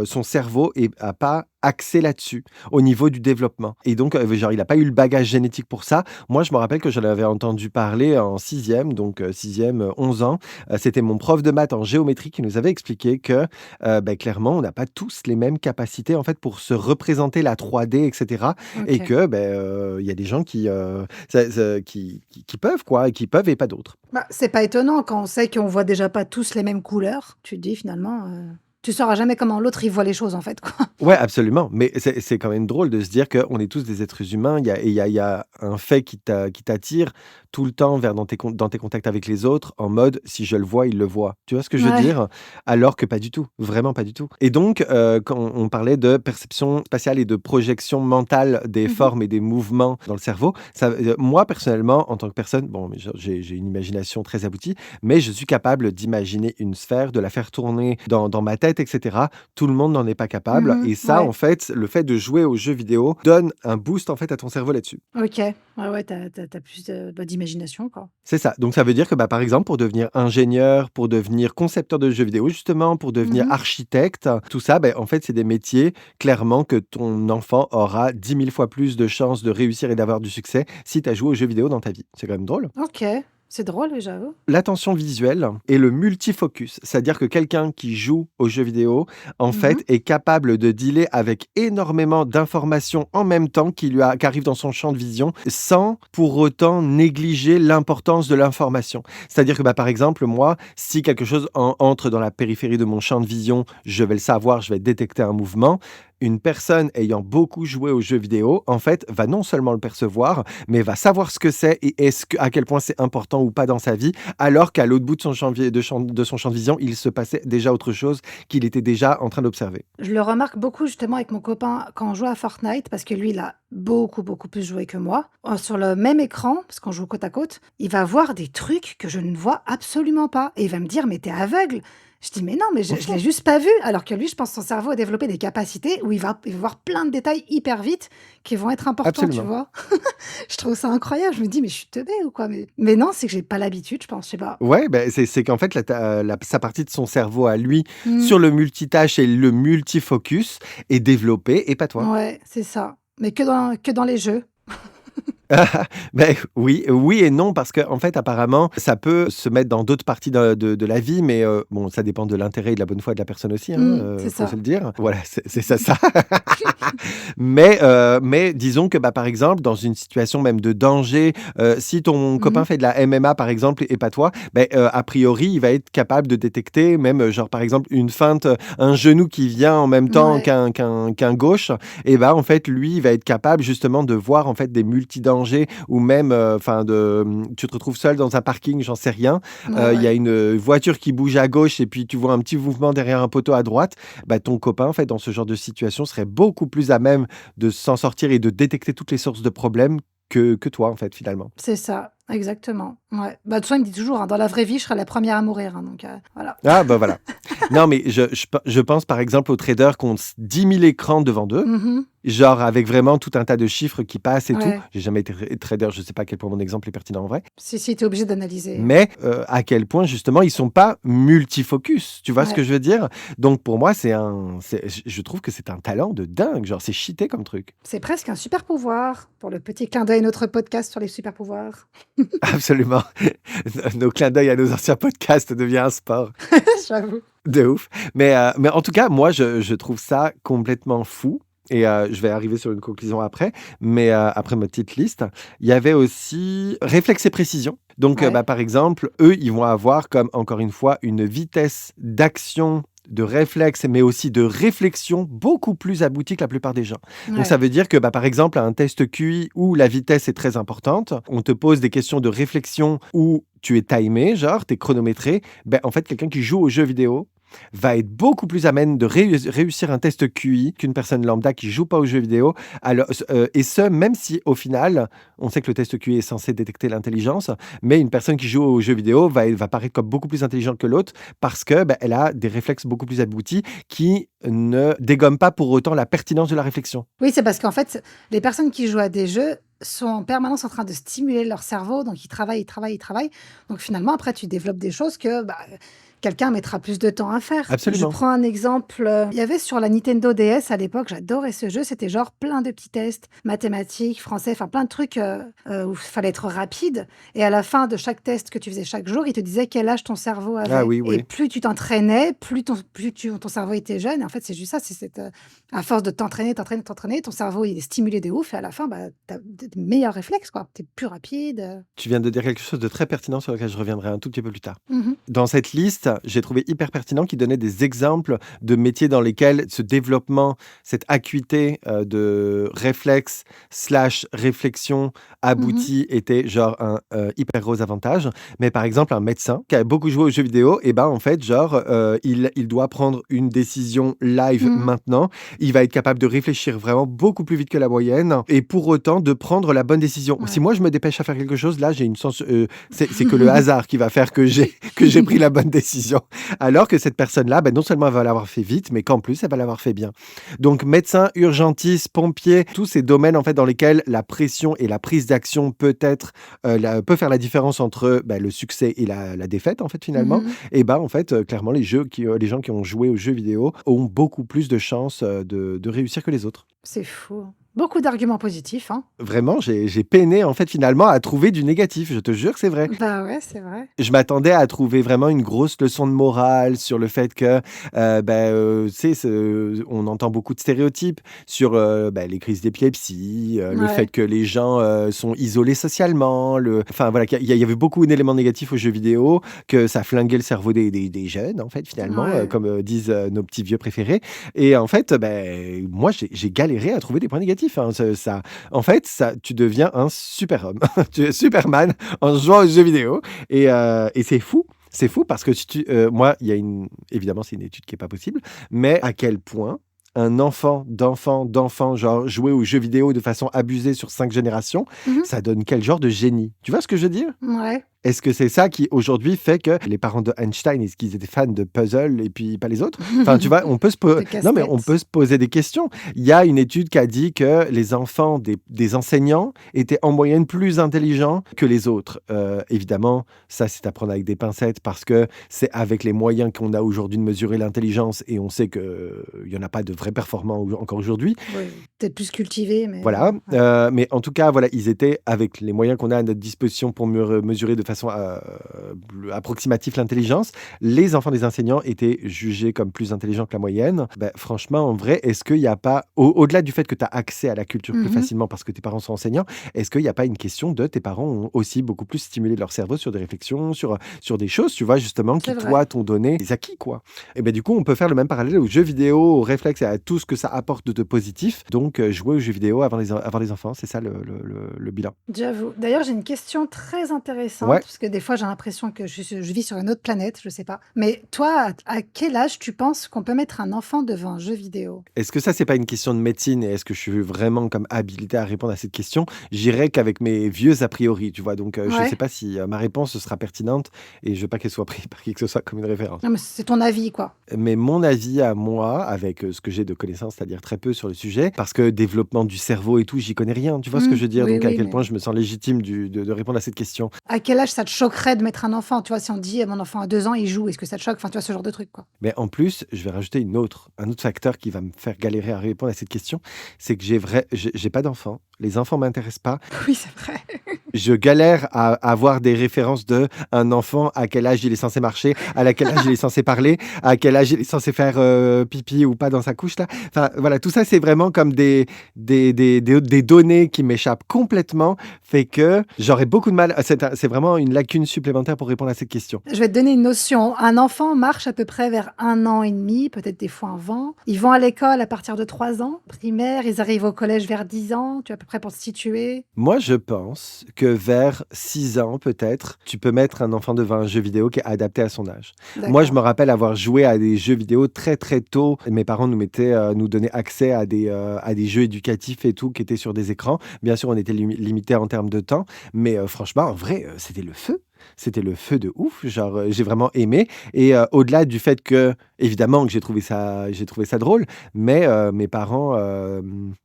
son cerveau a pas axé là-dessus, au niveau du développement et donc genre il a pas eu le bagage génétique pour ça. Moi, je me rappelle que j'en avais entendu parler en 6e, donc 6e, 11 ans. C'était mon prof de maths en géométrie qui nous avait expliqué que, bah, clairement, on n'a pas tous les mêmes capacités, en fait, pour se représenter la 3D et cetera et Ok. que, beh, il y a des gens qui peuvent quoi et qui peuvent et pas d'autres. Bah, c'est pas étonnant quand on sait qu'on voit déjà pas tous les mêmes couleurs. Tu te dis finalement, tu sauras jamais comment l'autre il voit les choses en fait, quoi. Ouais, absolument, mais c'est quand même drôle de se dire qu'on est tous des êtres humains. Il y a un fait qui t'attire tout le temps vers dans tes contacts avec les autres, en mode: «Si je le vois, il le voit». Tu vois ce que je veux Ouais. dire? Alors que pas du tout, vraiment pas du tout et donc quand on parlait de perception spatiale et de projection mentale des Mmh. formes et des mouvements dans le cerveau, ça moi personnellement, en tant que personne, bon, mais j'ai une imagination très aboutie, mais je suis capable d'imaginer une sphère, de la faire tourner dans ma tête et cetera. Tout le monde n'en est pas capable Mmh. et ça, Ouais. en fait, le fait de jouer aux jeux vidéo donne un boost, en fait, à ton cerveau là-dessus. OK. Ouais, ouais, tu plus d'imagination, quoi. C'est ça. Donc ça veut dire que, bah, par exemple, pour devenir ingénieur, pour devenir concepteur de jeux vidéo justement, pour devenir Mmh. architecte, tout ça, beh, en fait, c'est des métiers clairement que ton enfant aura 10 000 fois plus de chances de réussir et d'avoir du succès si tu as joué aux jeux vidéo dans ta vie. C'est quand même drôle. OK. C'est drôle, oui, j'avoue. L'attention visuelle et le multifocus, c'est-à-dire que quelqu'un qui joue aux jeux vidéo, en Mmh. fait, est capable de dealer avec énormément d'informations en même temps qui arrivent dans son champ de vision, sans pour autant négliger l'importance de l'information. C'est-à-dire que, bah, par exemple, moi, si quelque chose entre dans la périphérie de mon champ de vision, je vais le savoir, je vais détecter un mouvement. Une personne ayant beaucoup joué aux jeux vidéo, en fait, va non seulement le percevoir, mais va savoir ce que c'est et à quel point c'est important ou pas dans sa vie, alors qu'à l'autre bout de son champ de vision, il se passait déjà autre chose qu'il était déjà en train d'observer. Je le remarque beaucoup justement avec mon copain quand on joue à Fortnite, parce que lui, il a beaucoup, beaucoup plus joué que moi. Sur le même écran, parce qu'on joue côte à côte, il va voir des trucs que je ne vois absolument pas. Et il va me dire, mais t'es aveugle. Je dis, mais non, mais je l'ai juste pas vu. Alors que lui, je pense que son cerveau a développé des capacités où il va voir plein de détails hyper vite qui vont être importants, tu Absolument. vois. Je trouve ça incroyable. Je me dis, mais je suis teubée ou quoi? Mais non, c'est que j'ai pas l'habitude, je pense, je sais pas. Ouais, ben c'est qu'en fait, sa partie de son cerveau à lui, Hmm. sur le multitâche et le multifocus, est développée et pas toi. Ouais, c'est ça. Mais que dans les jeux. Ben, oui, oui et non, parce qu'en fait, apparemment, ça peut se mettre dans d'autres parties de la vie, mais bon, ça dépend de l'intérêt et de la bonne foi de la personne aussi, hein, C'est faut se ça. le dire. Voilà, c'est ça. Mais disons que, bah, par exemple, dans une situation même de danger, si ton copain Mmh. fait de la MMA, par exemple, et pas toi, beh, a priori, il va être capable de détecter même, genre, par exemple, une feinte, un genou qui vient en même temps Ouais. qu'un gauche et bah, en fait, lui, il va être capable justement de voir, en fait, des multidangers ou même, enfin, tu te retrouves seul dans un parking, j'en sais rien. Ouais, Il y a ouais. une, voiture qui bouge à gauche et puis tu vois un petit mouvement derrière un poteau à droite. Bah, ton copain, en fait, dans ce genre de situation, serait beaucoup plus à même de s'en sortir et de détecter toutes les sources de problèmes que toi, en fait, finalement. C'est ça, exactement. Ouais. Bah, de toute façon, il me dit toujours, hein: «Dans la vraie vie, je serai la première à mourir», hein, donc voilà. Ah, bah, voilà. Non, mais je pense, par exemple, aux traders qui ont 10 000 écrans devant eux. Mmh. Genre avec vraiment tout un tas de chiffres qui passent et tout. Ouais. J'ai jamais été trader, je sais pas à quel point mon exemple est pertinent en vrai. Si, si, tu es obligé d'analyser. Mais à quel point justement ils sont pas multifocus, tu vois ce que Ouais. je veux dire? Donc pour moi je trouve que c'est un talent de dingue, genre c'est cheaté comme truc. C'est presque un super pouvoir, pour le petit clin d'œil à notre podcast sur les super pouvoirs. Absolument. Nos clins d'œil à nos anciens podcasts devient un sport. J'avoue. De ouf. Mais en tout cas, moi, je trouve ça complètement fou et je vais arriver sur une conclusion après. Mais après ma petite liste, il y avait aussi réflexe et précision. Donc, Ouais. bah, par exemple, eux, ils vont avoir comme, encore une fois, une vitesse d'action, de réflexe, mais aussi de réflexion beaucoup plus aboutie que la plupart des gens. Donc, ça Ouais. veut dire que, bah, par exemple, à un test QI où la vitesse est très importante, on te pose des questions de réflexion où tu es timé, genre, tu es chronométré. Ben, en fait, quelqu'un qui joue aux jeux vidéo va être beaucoup plus à même de réussir un test QI qu'une personne lambda qui joue pas aux jeux vidéo. Alors, et ce, même si au final, on sait que le test QI est censé détecter l'intelligence, mais une personne qui joue aux jeux vidéo va paraître comme beaucoup plus intelligente que l'autre parce que ben, elle a des réflexes beaucoup plus aboutis qui ne dégomment pas pour autant la pertinence de la réflexion. Oui, c'est parce qu'en fait, les personnes qui jouent à des jeux sont en permanence en train de stimuler leur cerveau, donc ils travaillent, ils travaillent, ils travaillent. Donc finalement, après, tu développes des choses que bah, quelqu'un mettra plus de temps à faire. Je Absolument. prends un exemple. Il y avait sur la Nintendo DS à l'époque, j'adorais ce jeu. C'était genre plein de petits tests, mathématiques, français, enfin plein de trucs où il fallait être rapide. Et à la fin de chaque test que tu faisais chaque jour, il te disait quel âge ton cerveau Ah avait. oui, Et oui. plus tu t'entraînais, ton cerveau était jeune. Et en fait, c'est juste ça. C'est cette, à force de t'entraîner, t'entraîner, t'entraîner, ton cerveau il est stimulé de ouf. Et à la fin, bah, tu as des meilleurs réflexes, quoi. Tu es plus rapide. Tu viens de dire quelque chose de très pertinent sur lequel je reviendrai un tout petit peu plus tard. Mhm. Dans cette liste, j'ai trouvé hyper pertinent qui donnait des exemples de métiers dans lesquels ce développement, cette acuité de réflexe slash réflexion Mhm. aboutie était genre un hyper gros avantage. Mais par exemple, un médecin qui a beaucoup joué aux jeux vidéo, et ben en fait, genre, il doit prendre une décision live Mhm. maintenant. Il va être capable de réfléchir vraiment beaucoup plus vite que la moyenne et pour autant de prendre la bonne décision. Si Ouais. moi je me dépêche à faire quelque chose, là j'ai une sens, c'est que le hasard qui va faire que j'ai pris la bonne décision. Alors que cette personne-là, ben, non seulement elle va l'avoir fait vite, mais qu'en plus elle va l'avoir fait bien. Donc médecin, urgentiste, pompier, tous ces domaines en fait dans lesquels la pression et la prise d'action peut faire la différence entre ben, le succès et la défaite en fait finalement. Mhm. Et ben en fait clairement les gens qui ont joué aux jeux vidéo ont beaucoup plus de chances de réussir que les autres. C'est fou. Beaucoup d'arguments positifs, hein. Vraiment, j'ai peiné en fait finalement à trouver du négatif, je te jure que c'est vrai. Bah ouais, c'est vrai. Je m'attendais à trouver vraiment une grosse leçon de morale sur le fait que, tu sais, on entend beaucoup de stéréotypes sur, les crises d'épilepsie, le fait Ouais. que les gens, sont isolés socialement, enfin voilà, qu'il y avait beaucoup d'éléments négatifs aux jeux vidéo, que ça flinguait le cerveau des jeunes en fait finalement, Ouais. comme, disent, nos petits vieux préférés et en fait, moi j'ai galéré à trouver des points négatifs, hein. En fait, tu deviens un super-homme. Tu es Superman en jouant aux jeux vidéo et c'est fou. C'est fou parce que moi, évidemment, c'est une étude qui est pas possible, mais à quel point un d'enfant, genre jouer aux jeux vidéo de façon abusée sur 5 générations, Mhm. ça donne quel genre de génie? Tu vois ce que je veux dire? Ouais. Est-ce que c'est ça qui, aujourd'hui, fait que les parents de Einstein, est-ce qu'ils étaient fans de puzzle et puis pas les autres? Enfin, tu vois, De non, mais on casse-tête. peut se poser des questions. Il y a une étude qui a dit que les enfants des enseignants étaient en moyenne plus intelligents que les autres. Évidemment, ça, c'est à prendre avec des pincettes parce que c'est avec les moyens qu'on a aujourd'hui de mesurer l'intelligence et on sait qu'il n'y en a pas de vrais performants encore aujourd'hui. Oui, peut-être plus cultivé, mais Voilà, ouais. mais en tout cas, voilà, ils étaient avec les moyens qu'on a à notre disposition pour mesurer de façon, approximative l'intelligence. Les enfants des enseignants étaient jugés comme plus intelligents que la moyenne. Bah, franchement, en vrai, est-ce qu'il y a pas au-delà du fait que tu as accès à la culture plus Mmh. facilement parce que tes parents sont enseignants, est-ce qu'il y a pas une question de tes parents ont aussi beaucoup plus stimulé leur cerveau sur des réflexions, sur des choses, tu vois, justement, qui C'est vrai. toi, t'ont donné des acquis, quoi? Et ben du coup, on peut faire le même parallèle aux jeux vidéo, aux réflexes et à tout ce que ça apporte de positif. Donc, jouer aux jeux vidéo avant les enfants, c'est ça le bilan. J'avoue. D'ailleurs, j'ai une question très intéressante, Ouais. parce que des fois, j'ai l'impression que je vis sur une autre planète, je sais pas. Mais toi, à quel âge tu penses qu'on peut mettre un enfant devant un jeu vidéo? Est-ce que ça, c'est pas une question de médecine et est-ce que je suis vraiment comme habilité à répondre à cette question? J'irai qu'avec mes vieux a priori, tu vois? Donc, je sais Ouais. pas si, ma réponse sera pertinente et je veux pas qu'elle soit prise par qui que ce soit comme une référence. Non, mais c'est ton avis, quoi. Mais mon avis à moi, avec, ce que j'ai de connaissances, c'est-à-dire très peu sur le sujet, parce que développement du cerveau et tout, j'y connais rien. Tu vois ce que je veux dire? Oui, Donc à oui, quel point mais je me sens légitime de répondre à cette question. à quel âge ça te choquerait de mettre un enfant? Tu vois, si on te dit: «Mon enfant a 2 ans, il joue», est-ce que ça te choque? Enfin, tu vois, ce genre de truc, quoi. Mais en plus, je vais rajouter un autre facteur qui va me faire galérer à répondre à cette question, c'est que j'ai pas d'enfant. Les enfants m'intéressent pas. Oui, c'est vrai. Je galère à avoir des références de un enfant, à quel âge il est censé marcher, à quel âge il est censé parler, à quel âge il est censé faire, pipi ou pas dans sa couche là. Enfin voilà, tout ça c'est vraiment comme des données qui m'échappent complètement, fait que j'aurais beaucoup de mal c'est vraiment une lacune supplémentaire pour répondre à cette question. Je vais te donner une notion. Un enfant marche à peu près vers 1 an et demi, peut-être des fois avant. Ils vont à l'école à partir de 3 ans, primaire, ils arrivent au collège vers 10 ans, tu vois, à peu près pour te situer? Moi, je pense que vers 6 ans, peut-être, tu peux mettre un enfant devant un jeu vidéo qui est adapté à son âge. Moi, je D'accord. me rappelle avoir joué à des jeux vidéo très, très tôt. Mes parents nous donnaient accès à des jeux éducatifs et tout qui étaient sur des écrans. Bien sûr, on était limité en termes de temps, mais franchement, en vrai, c'était le feu. C'était le feu de ouf. Genre, j'ai vraiment aimé. Et au-delà du fait que, évidemment, que j'ai trouvé ça drôle, mais mes parents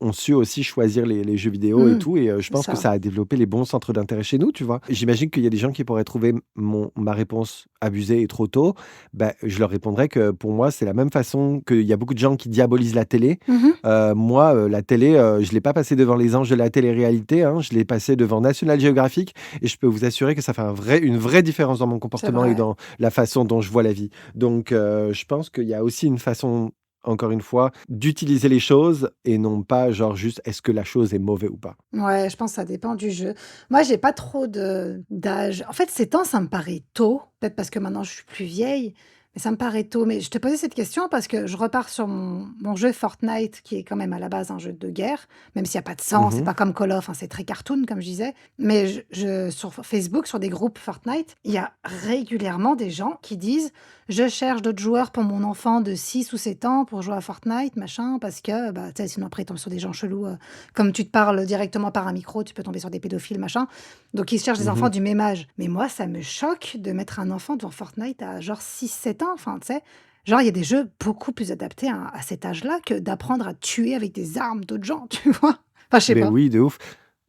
ont su aussi choisir les jeux vidéo et Mmh, tout. Et je c'est pense que ça. ça a développé les bons centres d'intérêt chez nous, tu vois. J'imagine qu'il y a des gens qui pourraient trouver ma réponse abusée et trop tôt. Ben, je leur répondrais que pour moi, c'est la même façon qu'il y a beaucoup de gens qui diabolisent la télé. Mmh. Moi, la télé, je ne l'ai pas passée devant les anges de la télé-réalité, hein, je l'ai passée devant National Geographic et je peux vous assurer que ça fait une vraie différence dans mon C'est comportement et vrai. dans la façon dont je vois la vie. Donc, je pense qu'il y a aussi une façon, encore une fois, d'utiliser les choses et non pas genre juste est-ce que la chose est mauvaise ou pas. Ouais, je pense que ça dépend du jeu. Moi, j'ai pas trop de d'âge. En fait, 7 ans, ça me paraît tôt, peut-être parce que maintenant je suis plus vieille, mais ça me paraît tôt. Mais je te posais cette question parce que je repars sur mon jeu Fortnite, qui est quand même à la base un jeu de guerre, même s'il y a pas de sang, c'est Mmh. pas comme Call of, hein, c'est très cartoon, comme je disais. Mais sur Facebook, sur des groupes Fortnite, il y a régulièrement des gens qui disent: «Je cherche d'autres joueurs pour mon enfant de 6 ou 7 ans pour jouer à Fortnite, machin», parce que, bah, tu sais, sinon après ils tombent sur des gens chelous, comme tu te parles directement par un micro, tu peux tomber sur des pédophiles, machin. Donc ils cherchent des enfants Mmh. du même âge. Mais moi, ça me choque de mettre un enfant devant Fortnite à genre 6 7 ans. Enfin, tu sais, genre, il y a des jeux beaucoup plus adaptés à cet âge-là que d'apprendre à tuer avec des armes d'autres gens, tu vois? Enfin, je sais Beh, pas. oui, de ouf.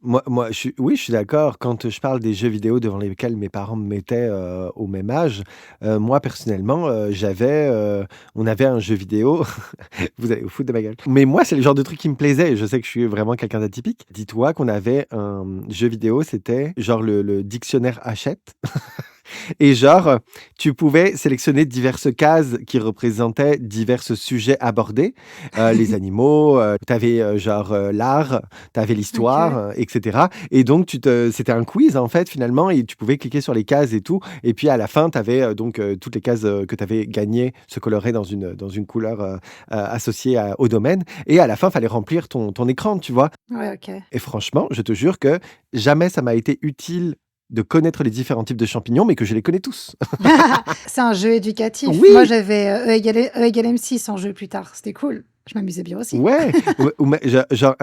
Je suis d'accord. Quand je parle des jeux vidéo devant lesquels mes parents me mettaient, au même âge, moi personnellement, on avait un jeu vidéo, vous allez vous foutre de ma gueule. Mais moi, c'est le genre de truc qui me plaisait. Je sais que je suis vraiment quelqu'un d'atypique. Dis-toi qu'on avait un jeu vidéo, c'était genre le dictionnaire Hachette. Et genre, tu pouvais sélectionner diverses cases qui représentaient divers sujets abordés, les animaux, tu avais, l'art, tu avais l'histoire, OK. et cetera et donc c'était un quiz, en fait, finalement et tu pouvais cliquer sur les cases et tout et puis à la fin, tu avais, toutes les cases, que tu avais gagnées se coloraient dans une couleur, associée au domaine et à la fin, fallait remplir ton écran, tu vois? Ouais, OK. Et franchement, je te jure que jamais ça m'a été utile de connaître les différents types de champignons, mais que je les connais tous. C'est un jeu éducatif. Moi, Oui! j'avais, E = MC en jeu plus tard. C'était cool. Je m'amusais bien aussi. Ouais, genre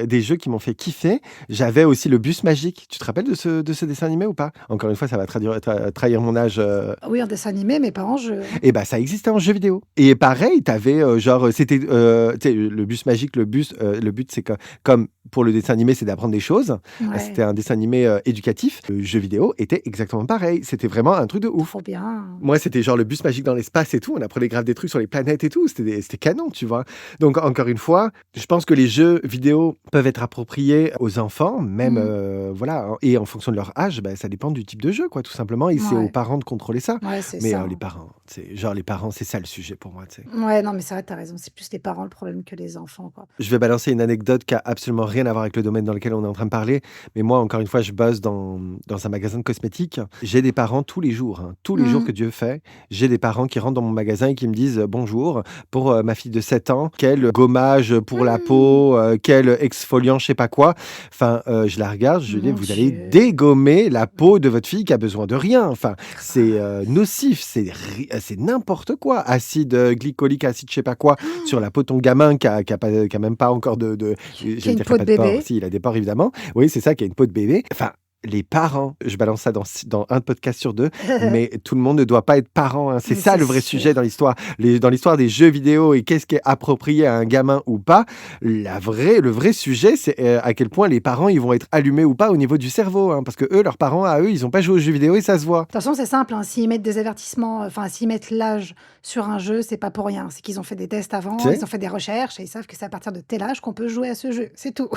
des jeux qui m'ont fait kiffer. J'avais aussi le bus magique. Tu te rappelles de ce dessin animé ou pas? Encore une fois, ça va trahir mon âge. Oui, en dessin animé, mais pas en jeu, hein. Et bah, ça existait en jeu vidéo. Et pareil, t'avais genre, c'était, tu sais, le bus magique, le but, c'est que, comme pour le dessin animé, c'est d'apprendre des choses. C'était Ouais, un dessin animé éducatif. Le jeu vidéo était exactement pareil. C'était vraiment un truc de ouf. trop bien. Moi, c'était genre le bus magique dans l'espace et tout. On apprenait grave des trucs sur les planètes et tout. C'était canon, tu vois. Donc, encore une fois, je pense que les jeux vidéo peuvent être appropriés aux enfants, même, Mmh. voilà. Et en fonction de leur âge, bah, ça dépend du type de jeu, quoi, tout simplement. Et c'est aux Ouais, parents de contrôler ça. ouais, c'est Mais ça, les hein. parents, genre les parents, c'est ça le sujet pour moi, tu sais. Ouais, non, mais c'est vrai, tu raison, c'est plus les parents le problème que les enfants, quoi. Je vais balancer une anecdote qui a absolument rien à voir avec le domaine dans lequel on est en train de parler. Mais moi, encore une fois, je bosse dans un magasin de cosmétiques. J'ai des parents tous les jours, hein, tous les jours Mmh. que Dieu fait. J'ai des parents qui rentrent dans mon magasin et qui me disent bonjour pour ma fille de 7 ans. Quel gommage pour la Mmh. peau, quel exfoliant, je sais pas quoi. Enfin, je la regarde, je lui dis, Mon vous allez Dieu. dégommer la peau de votre fille qui a besoin de rien. Enfin, c'est nocif, c'est n'importe quoi. Acide glycolique, acide je sais pas quoi sur la peau de ton gamin qui a même pas encore Qui a j'allais une dire qu'il peau a de pas de port. bébé. Si, il a des pores évidemment. Oui, c'est ça, qui a une peau de bébé. Enfin, les parents, je balance ça dans un podcast sur 2, mais tout le monde ne doit pas être parent, hein. C'est Mais ça c'est le vrai sujet sûr. dans l'histoire. Dans l'histoire des jeux vidéo et qu'est-ce qui est approprié à un gamin ou pas, le vrai sujet, c'est à quel point les parents, ils vont être allumés ou pas au niveau du cerveau, hein, parce que eux, leurs parents, à eux, ils ont pas joué aux jeux vidéo et ça se voit. De toute façon, c'est simple, hein, s'ils mettent des avertissements, enfin, s'ils mettent l'âge sur un jeu, c'est pas pour rien. C'est qu'ils ont fait des tests Tu avant, ils sais? ont fait des recherches et ils savent que c'est à partir de tel âge qu'on peut jouer à ce jeu. C'est tout.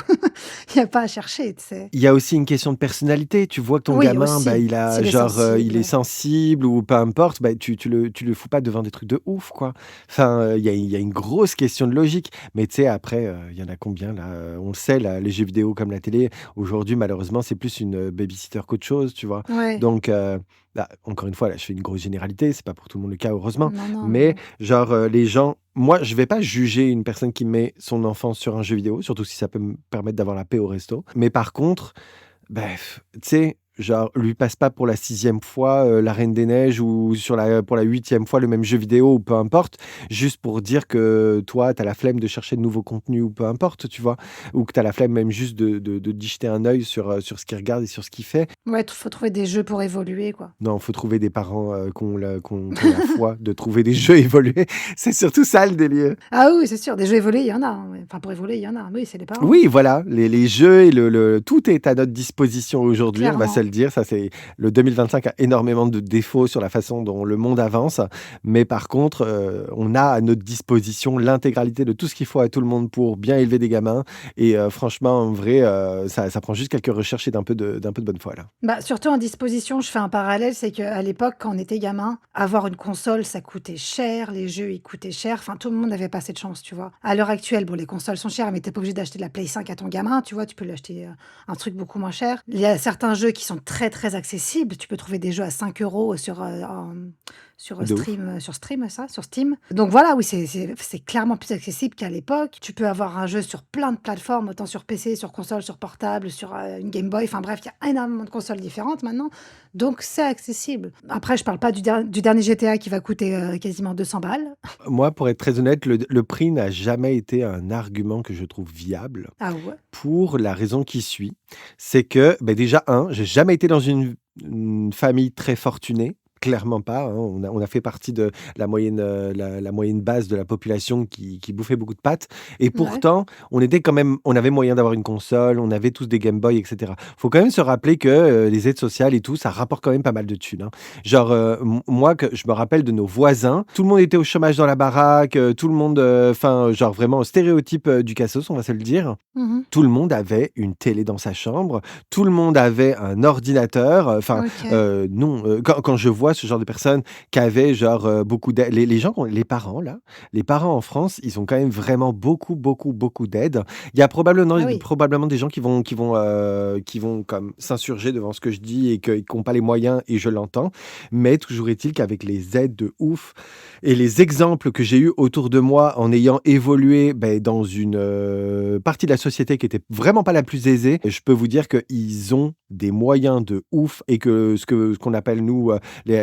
Il y a pas à chercher, tu sais? Il y a aussi une question de personnalité. Tu vois que ton Oui, gamin, bah, aussi, il a s'il est genre, il est sensible. sensible ou peu importe, bah, tu le fous pas devant des trucs de ouf, quoi. Enfin, il y a une grosse question de logique. Mais tu sais, après, il y en a combien là? On le sait, là, les jeux vidéo comme la télé, aujourd'hui, malheureusement, c'est plus une, baby-sitter qu'autre chose, tu vois? Ouais. Donc, bah, encore une fois, là, je fais une grosse généralité, c'est pas pour tout le monde le cas, heureusement. Non, non, mais Mais bon. genre, les gens moi, je vais pas juger une personne qui met son enfant sur un jeu vidéo, surtout si ça peut me permettre d'avoir la paix au resto. Mais par contre, bref, tu sais, genre, lui passe pas pour la 6e fois, La Reine des Neiges ou pour la 8e fois le même jeu vidéo ou peu importe, juste pour dire que toi, tu as la flemme de chercher de nouveaux contenus ou peu importe, tu vois? Ou que tu as la flemme même juste d'y jeter un œil sur ce qu'il regarde et sur ce qu'il fait. Ouais, faut trouver des jeux pour évoluer, quoi. Non, faut trouver des parents, qui ont la foi de trouver des jeux évolués. C'est surtout ça le délire. Ah oui, c'est sûr, des jeux évolués, il y en a, hein, ouais. Enfin, pour évoluer, il y en a. Oui, c'est les parents, Oui, voilà, les jeux et tout est à notre disposition aujourd'hui, on va se clairement. le dire. Ça, c'est le 2025 a énormément de défauts sur la façon dont le monde avance, mais par contre, on a à notre disposition l'intégralité de tout ce qu'il faut à tout le monde pour bien élever des gamins et franchement, en vrai, ça prend juste quelques recherches et d'un peu de bonne foi, là. Bah, surtout en disposition, je fais un parallèle, c'est qu'à l'époque, quand on était gamin, avoir une console, ça coûtait cher, les jeux, ils coûtaient cher, enfin, tout le monde n'avait pas cette chance, tu vois? À l'heure actuelle, bon, les consoles sont chères, mais tu pas obligé d'acheter de la Play 5 à ton gamin, tu vois? Tu peux lui acheter, un truc beaucoup moins cher. Il y a certains jeux qui sont très, très accessibles. Tu peux trouver des jeux à 5 € De ouf. sur Steam. Donc voilà, oui, c'est clairement plus accessible qu'à l'époque. Tu peux avoir un jeu sur plein de plateformes, autant sur PC, sur console, sur portable, sur, une Game Boy, enfin bref, il y a énormément de consoles différentes maintenant, donc c'est accessible. Après, je parle pas du dernier GTA qui va coûter, quasiment 200 balles. Moi, pour être très honnête, le prix n'a jamais été un argument que je trouve viable Ah ouais? pour la raison qui suit. C'est que, beh, déjà j'ai jamais été dans une famille très fortunée, clairement pas, hein. On a fait partie de la moyenne, la moyenne basse de la population qui bouffait beaucoup de pâtes et Ouais. pourtant, on avait moyen d'avoir une console, on avait tous des Game Boy et cetera. Faut quand même se rappeler que, les aides sociales et tout, ça rapporte quand même pas mal de thunes, hein. Genre, moi, que je me rappelle de nos voisins, tout le monde était au chômage dans la baraque, tout le monde, enfin, genre vraiment stéréotype, du cassos, on va se le dire. Mmh. Tout le monde avait une télé dans sa chambre, tout le monde avait un ordinateur, enfin, OK. non, quand je vois ce genre de personnes qui avaient genre, beaucoup d'aide les gens qui ont les parents là, les parents en France, ils ont quand même vraiment beaucoup, beaucoup, beaucoup d'aide. Il y a Ah oui. probablement des gens qui vont comme s'insurger devant ce que je dis et qui ont pas les moyens et je l'entends, mais toujours est-il qu'avec les aides de ouf et les exemples que j'ai eus autour de moi en ayant évolué, beh, dans une, partie de la société qui était vraiment pas la plus aisée, je peux vous dire qu'ils ont des moyens de ouf et que ce qu'on appelle nous,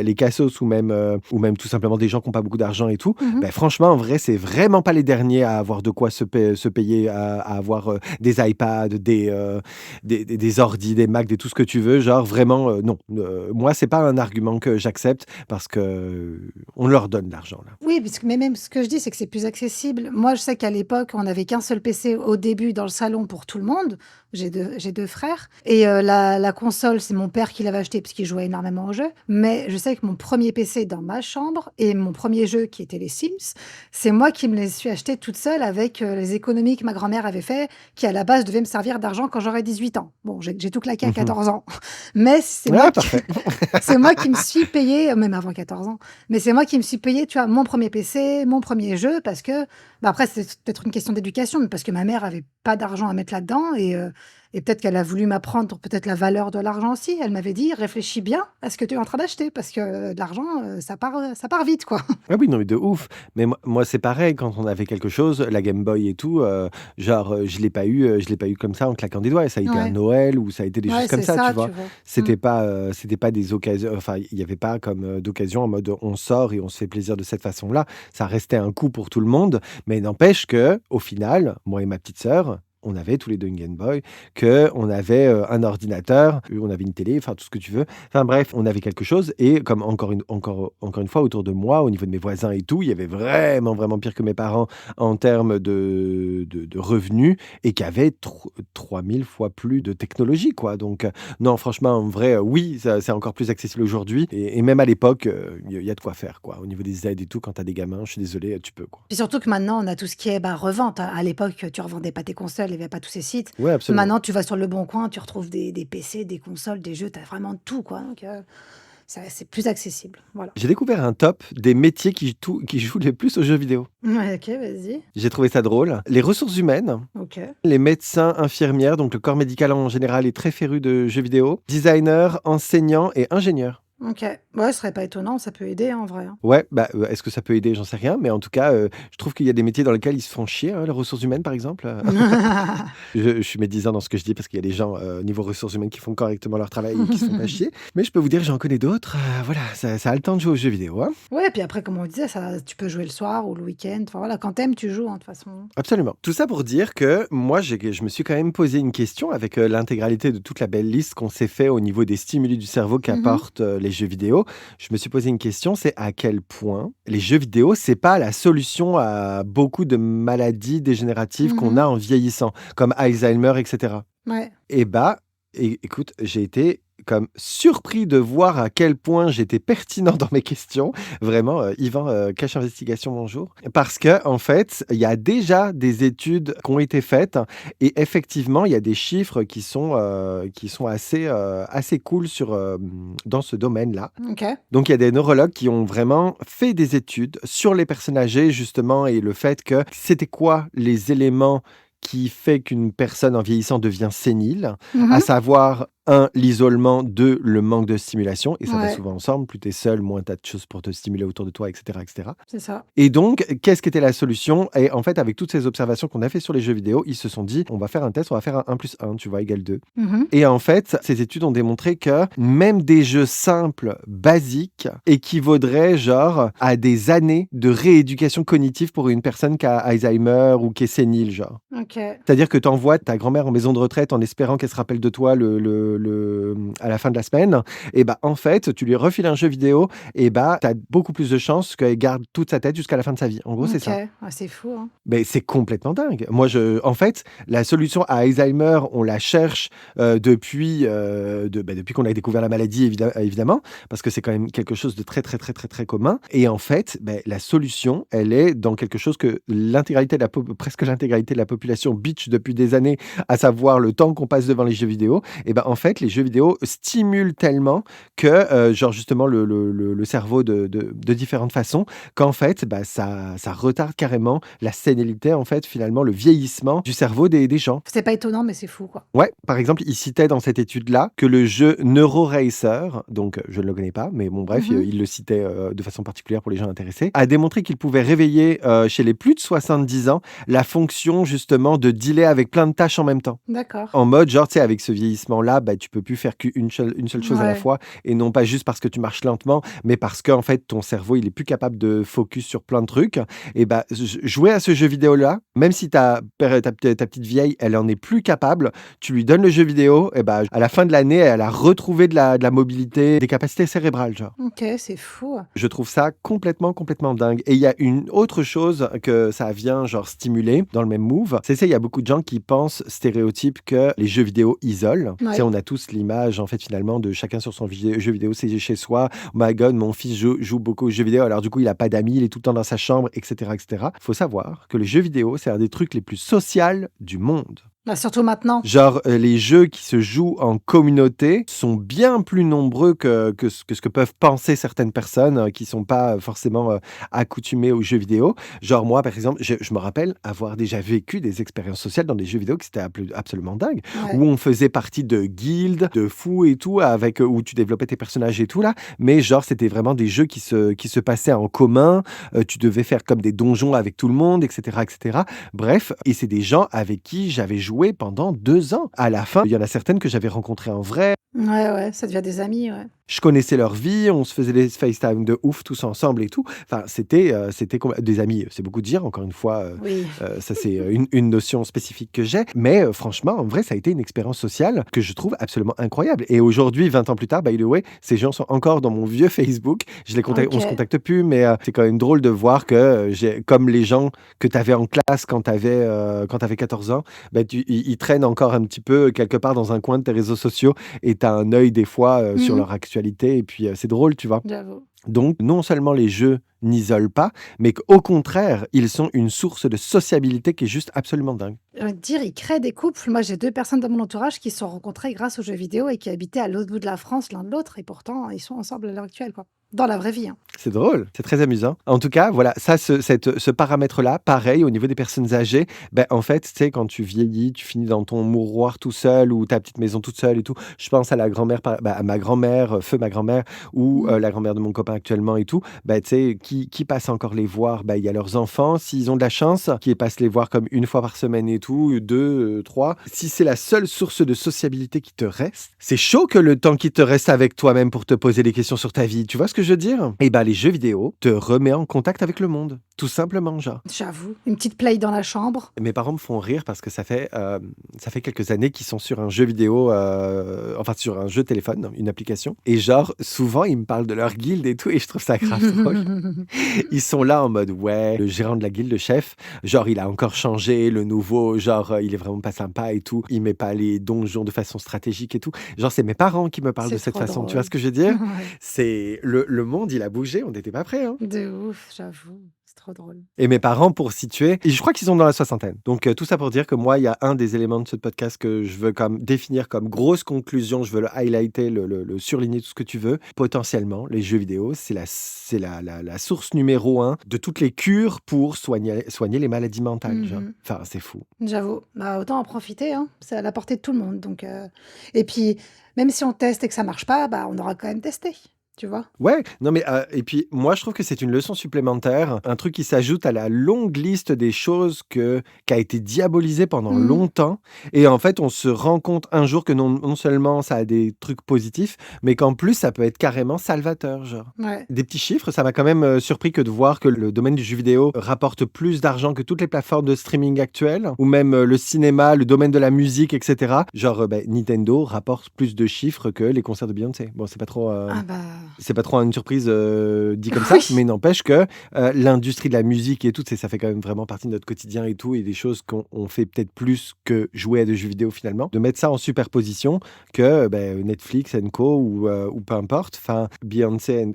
les cassos ou même tout simplement des gens qui n'ont pas beaucoup d'argent et tout, Mmh. ben, franchement, en vrai, c'est vraiment pas les derniers à avoir de quoi se payer, à avoir des iPads, des ordis, des Macs, tout ce que tu veux. Genre, vraiment, non. Moi, c'est pas un argument que j'accepte parce que on leur donne de l'argent, là. Oui, puisque mais même ce que je dis, c'est que c'est plus accessible. Moi, je sais qu'à l'époque, on n'avait qu'un seul PC au début dans le salon pour tout le monde. J'ai 2 frères et la console, c'est mon père qui l'avait acheté parce qu'il jouait énormément aux jeux. Mais je sais que mon premier PC dans ma chambre et mon premier jeu qui était les Sims, c'est moi qui me les suis achetés toute seule avec, les économies que ma grand-mère avait fait, qui à la base devaient me servir d'argent quand j'aurais 18 ans. Bon, j'ai tout claqué à Mhm. 14 ans, mais Ouais, parfait. c'est moi qui me suis payé, même avant 14 ans, mais c'est moi qui me suis payé, tu vois, mon premier PC, mon premier jeu parce que, bah, après c'est peut-être une question d'éducation, mais parce que ma mère avait pas d'argent à mettre là-dedans et peut-être qu'elle a voulu m'apprendre peut-être la valeur de l'argent aussi. Elle m'avait dit: «Réfléchis bien à ce que tu es en train d'acheter parce que de l'argent, ça part vite, quoi». Ah oui, non, mais de ouf. Mais moi, c'est pareil, quand on avait quelque chose, la Game Boy et tout, genre, je l'ai pas eu comme ça en claquant des doigts. Et ça a été un Ouais, Noël ou ça a été des ouais, choses comme c'est ça, tu ça, vois. tu vois? Mmh. C'était pas des occasions, enfin, il y avait pas comme d'occasion en mode on sort et on se fait plaisir de cette façon-là. Ça restait un coup pour tout le monde. Mais n'empêche que, au final, moi et ma petite sœur, on avait tous les deux une Game Boy, que on avait un ordinateur, on avait une télé, enfin tout ce que tu veux. Enfin bref, on avait quelque chose et comme encore une fois autour de moi, au niveau de mes voisins et tout, il y avait vraiment, vraiment pire que mes parents en termes de revenus et qui avaient 3000 fois plus de technologie, quoi. Donc non, franchement, en vrai, oui, ça c'est encore plus accessible aujourd'hui et même à l'époque, il y a de quoi faire, quoi. Au niveau des aides et tout, quand tu as des gamins, je suis désolé, tu peux, quoi. Puis surtout que maintenant, on a tout ce qui est, bah, revente. À l'époque, tu revendais pas tes consoles, il y avait pas tous ces sites. Ouais, absolument. Maintenant, tu vas sur Le Bon Coin, tu retrouves des PC, des consoles, des jeux, tu as vraiment tout, quoi, donc c'est plus accessible, voilà. J'ai découvert un top des métiers qui jouent le plus aux jeux vidéo. Ouais, OK, vas-y. J'ai trouvé ça drôle. Les ressources humaines, OK. les médecins, infirmières, donc le corps médical en général est très féru de jeux vidéo, designers, enseignants et ingénieurs. OK. Ouais, ce serait pas étonnant, ça peut aider, hein, en vrai, hein. Ouais, bah, est-ce que ça peut aider? J'en sais rien, mais en tout cas, je trouve qu'il y a des métiers dans lesquels ils se font chier, hein, les ressources humaines, par exemple. Je suis médisant dans ce que je dis parce qu'il y a des gens, niveau ressources humaines qui font correctement leur travail et qui se font pas chier. Mais je peux vous dire, j'en connais d'autres, voilà, ça a le temps de jouer aux jeux vidéo, hein. Ouais, puis après, comme on disait, ça tu peux jouer le soir ou le week-end, enfin voilà, quand t'aimes, tu joues, hein, de toute façon. Absolument. Tout ça pour dire que moi, je me suis quand même posé une question avec l'intégralité de toute la belle liste qu'on s'est fait au niveau des stimuli du cerveau Mmh. qu'apportent les jeux vidéo. Je me suis posé une question, c'est à quel point les jeux vidéo, c'est pas la solution à beaucoup de maladies dégénératives qu'on Mmh. a en vieillissant, comme Alzheimer, etc. Ouais. Et bah, écoute, j'ai été comme surpris de voir à quel point j'étais pertinent dans mes questions. Vraiment, Yvan, cache investigation, bonjour. Parce que en fait, il y a déjà des études qui ont été faites et effectivement, il y a des chiffres qui sont assez cool dans ce domaine-là. OK. Donc il y a des neurologues qui ont vraiment fait des études sur les personnes âgées justement et le fait que c'était quoi les éléments qui fait qu'une personne en vieillissant devient sénile, à Mmh. savoir 1 l'isolement, 2 le manque de stimulation et ça va Ouais, souvent ensemble. Plus tu es seul, moins tu as de choses pour te stimuler autour de toi et cetera et cetera. c'est ça. Et donc, qu'est-ce qu'était la solution? Et en fait, avec toutes ces observations qu'on a fait sur les jeux vidéo, ils se sont dit: «On va faire un test, on va faire un 1 + 1, tu vois, égale 2». Mmh. Et en fait, ces études ont démontré que même des jeux simples, basiques, équivaudraient genre à des années de rééducation cognitive pour une personne qui a Alzheimer ou qui est sénile, genre. OK. C'est-à-dire que tu envoies ta grand-mère en maison de retraite en espérant qu'elle se rappelle de toi à la fin de la semaine et bah, en fait, tu lui refiles un jeu vidéo et bah, tu as beaucoup plus de chances qu'elle garde toute sa tête jusqu'à la fin de sa vie. En gros, c'est OK. ça. Ah, c'est fou, hein. Mais c'est complètement dingue. Moi, en fait, la solution à Alzheimer, on la cherche depuis qu'on a découvert la maladie, évidemment, parce que c'est quand même quelque chose de très, très, très, très, très commun. Et en fait, la solution, elle est dans quelque chose que presque l'intégralité de la population bitch depuis des années, à savoir le temps qu'on passe devant les jeux vidéo. Et ben, en fait, les jeux vidéo stimulent tellement que, genre justement, le cerveau de différentes façons, qu'en fait, bah, ça retarde carrément la sénilité, en fait, finalement, le vieillissement du cerveau des gens. C'est pas étonnant, mais c'est fou, quoi. Ouais, par exemple, il citait dans cette étude-là que le jeu NeuroRacer, donc je ne le connais pas, mais bon, bref, Mmh. il le citait de façon particulière pour les gens intéressés, a démontré qu'il pouvait réveiller chez les plus de 70 ans la fonction justement de dealer avec plein de tâches en même temps. D'accord. En mode, genre, tu sais, avec ce vieillissement-là, bah, tu peux plus faire une seule chose à la Ouais. fois et non pas juste parce que tu marches lentement, mais parce qu'en fait, ton cerveau, il est plus capable de focus sur plein de trucs et bah, jouer à ce jeu vidéo-là, même si ta petite vieille, elle en est plus capable, tu lui donnes le jeu vidéo et bah, à la fin de l'année, elle a retrouvé de la mobilité, des capacités cérébrales, genre. OK, c'est fou. Je trouve ça complètement, complètement dingue. Et il y a une autre chose que ça vient genre stimuler dans le même move, c'est ça, il y a beaucoup de gens qui pensent stéréotype que les jeux vidéo isolent. Tu sais, Ouais. on a tous l'image en fait finalement de chacun sur son jeu vidéo, c'est chez soi. Oh my God, mon fils joue beaucoup aux jeux vidéo, alors du coup il a pas d'amis, il est tout le temps dans sa chambre, etc., etc. Faut savoir que les jeux vidéo, c'est un des trucs les plus sociaux du monde. Bah, surtout maintenant. Genre, les jeux qui se jouent en communauté sont bien plus nombreux que ce que peuvent penser certaines personnes, qui sont pas, forcément, accoutumées aux jeux vidéo. Genre moi, par exemple, je me rappelle avoir déjà vécu des expériences sociales dans des jeux vidéo qui étaient absolument dingues, Ouais. où on faisait partie de guildes, de fous et tout avec, où tu développais tes personnages et tout là, mais genre c'était vraiment des jeux qui se passaient en commun, tu devais faire comme des donjons avec tout le monde et cetera et cetera. Bref, et c'est des gens avec qui j'avais joué pendant 2 ans. À la fin, il y en a certaines que j'avais rencontrées en vrai. Ouais, ouais, ça devient des amis, ouais. Je connaissais leur vie, on se faisait des FaceTime de ouf tous ensemble et tout. Enfin, c'était des amis, c'est beaucoup dire, encore une fois, Oui. ça c'est une notion spécifique que j'ai. Mais franchement, en vrai, ça a été une expérience sociale que je trouve absolument incroyable. Et aujourd'hui, 20 ans plus tard, by the way, ces gens sont encore dans mon vieux Facebook. On se OK. contacte plus, mais c'est quand même drôle de voir que comme les gens que tu avais en classe quand tu avais 14 ans, bah, ils traînent encore un petit peu quelque part dans un coin de tes réseaux sociaux et tu as un œil des fois sur Mmh. leur actualité et puis c'est drôle, tu vois? J'avoue. Donc non seulement les jeux n'isolent pas, mais qu'au contraire, ils sont une source de sociabilité qui est juste absolument dingue. J'ai envie de dire, ils créent des couples. Moi, j'ai 2 personnes dans mon entourage qui se sont rencontrées grâce aux jeux vidéo et qui habitaient à l'autre bout de la France l'un de l'autre et pourtant ils sont ensemble à l'heure actuelle, quoi. Dans la vraie vie, hein. C'est drôle, c'est très amusant. En tout cas, voilà, ça, ce paramètre-là, pareil, au niveau des personnes âgées, ben, en fait, tu sais, quand tu vieillis, tu finis dans ton mouroir tout seul ou ta petite maison toute seule et tout. Je pense à la grand-mère, à ma grand-mère, feu ma grand-mère, ou Mmh. la grand-mère de mon copain actuellement et tout. Ben, tu sais, qui passe encore les voir? Ben, il y a leurs enfants, s'ils ont de la chance, qui passent les voir comme une fois par semaine et tout, deux, trois. Si c'est la seule source de sociabilité qui te reste, c'est chaud que le temps qui te reste avec toi-même pour te poser des questions sur ta vie. Tu vois ce que je veux dire? Et ben, les jeux vidéo te remet en contact avec le monde. Tout simplement, genre. J'avoue. Une petite play dans la chambre. Mes parents me font rire parce que ça fait quelques années qu'ils sont sur un jeu vidéo, enfin sur un jeu téléphone, une application. Et genre, souvent, ils me parlent de leur guilde et tout, et je trouve ça grave drôle. Ils sont là en mode, ouais, le gérant de la guilde, le chef, genre, il a encore changé, le nouveau, genre, il est vraiment pas sympa et tout. Il met pas les donjons de façon stratégique et tout. Genre, c'est mes parents qui me parlent de C'est cette trop façon. Tu vois drôle. ce que je veux dire? Ouais. C'est le monde, il a bougé, on n'était pas prêts, hein. De ouf, j'avoue. C'est trop drôle. Et mes parents, pour situer, et je crois qu'ils sont dans la soixantaine. Donc, tout ça pour dire que moi, il y a un des éléments de ce podcast que je veux comme définir comme grosse conclusion. Je veux le highlighter, le surligner, tout ce que tu veux. Potentiellement, les jeux vidéo, c'est la source numéro 1 de toutes les cures pour soigner les maladies mentales. Genre. Mmh. Enfin, c'est fou. J'avoue. Bah, autant en profiter, hein. C'est à la portée de tout le monde donc et puis, même si on teste et que ça marche pas, bah, on aura quand même testé, tu vois? Ouais, non mais et puis moi je trouve que c'est une leçon supplémentaire, un truc qui s'ajoute à la longue liste des choses qui a été diabolisée pendant Mmh. longtemps et en fait on se rend compte un jour que non seulement ça a des trucs positifs, mais qu'en plus ça peut être carrément salvateur, genre. Ouais. Des petits chiffres, ça m'a quand même surpris que de voir que le domaine du jeu vidéo rapporte plus d'argent que toutes les plateformes de streaming actuelles, ou même le cinéma, le domaine de la musique, etc. Genre Nintendo rapporte plus de chiffres que les concerts de Beyoncé. Bon, Ah bah, c'est pas trop une surprise dit comme ça, oui. mais n'empêche que l'industrie de la musique et tout, ça fait quand même vraiment partie de notre quotidien et tout, et des choses qu'on fait peut-être plus que jouer à des jeux vidéo finalement. De mettre ça en superposition que Netflix Co ou peu importe, enfin Beyoncé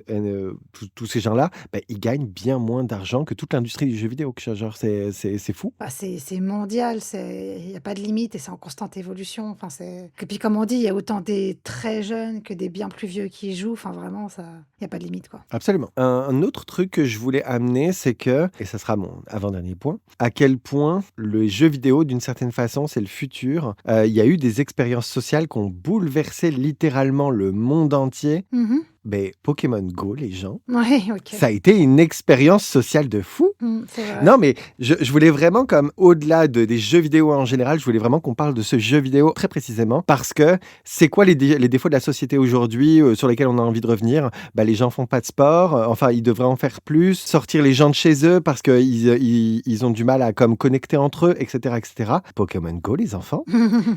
tous ces gens-là, ils gagnent bien moins d'argent que toute l'industrie du jeu vidéo. Genre, c'est fou. Bah, c'est mondial, il y a pas de limite et c'est en constante évolution. Enfin, c'est et puis comme on dit, il y a autant des très jeunes que des bien plus vieux qui y jouent. Enfin vraiment, ça il y a pas de limite, quoi. Absolument. Un autre truc que je voulais amener, c'est que, et ça sera mon avant-dernier point, à quel point le jeu vidéo, d'une certaine façon, c'est le futur. Il y a eu des expériences sociales qui ont bouleversé littéralement le monde entier Mmh. Ben, Pokémon Go, les gens, Oui, OK. ça a été une expérience sociale de fou. C'est vrai. Non, mais je voulais vraiment, comme au-delà des jeux vidéo en général, je voulais vraiment qu'on parle de ce jeu vidéo très précisément parce que c'est quoi les défauts de la société aujourd'hui sur lesquels on a envie de revenir? Bah, les gens font pas de sport, enfin, ils devraient en faire plus, sortir les gens de chez eux parce qu'ils ont du mal à comme connecter entre eux, etc., etc. Pokémon Go, les enfants,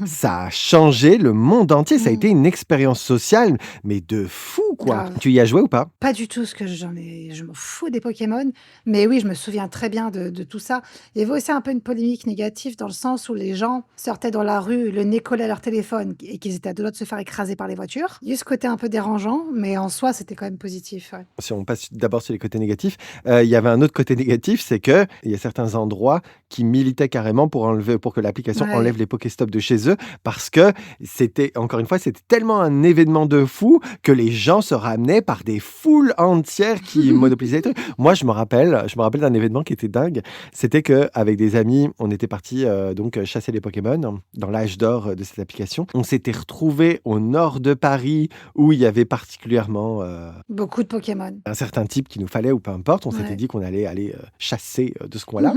ça a changé le monde entier. Ça a été une expérience sociale, mais de fou, quoi. Grave. Tu y as joué ou pas? Pas du tout, ce que je m'en fous des Pokémon, mais oui, je me souviens très bien de tout ça. Il y avait aussi un peu une polémique négative dans le sens où les gens sortaient dans la rue, le nez collé à leur téléphone et qu'ils étaient à 2 doigts de se faire écraser par les voitures. Il y a eu ce côté un peu dérangeant, mais en soi, c'était quand même positif, ouais. Si on passe d'abord sur les côtés négatifs, il y avait un autre côté négatif, c'est qu'il y a certains endroits qui militaient carrément pour que l'application Ouais. enlève les Pokéstops de chez eux parce que c'était, encore une fois, c'était tellement un événement de fou que les gens se ramenaient par des foules entières qui monopolisaient les trucs. Moi, je me rappelle d'un événement qui était dingue. C'était qu'avec des amis, on était partis donc chasser les Pokémon dans l'âge d'or de cette application. On s'était retrouvés au nord de Paris où il y avait particulièrement Beaucoup de Pokémon. un certain type qu'il nous fallait ou peu importe. On s'était Ouais. dit qu'on allait aller chasser de ce coin-là.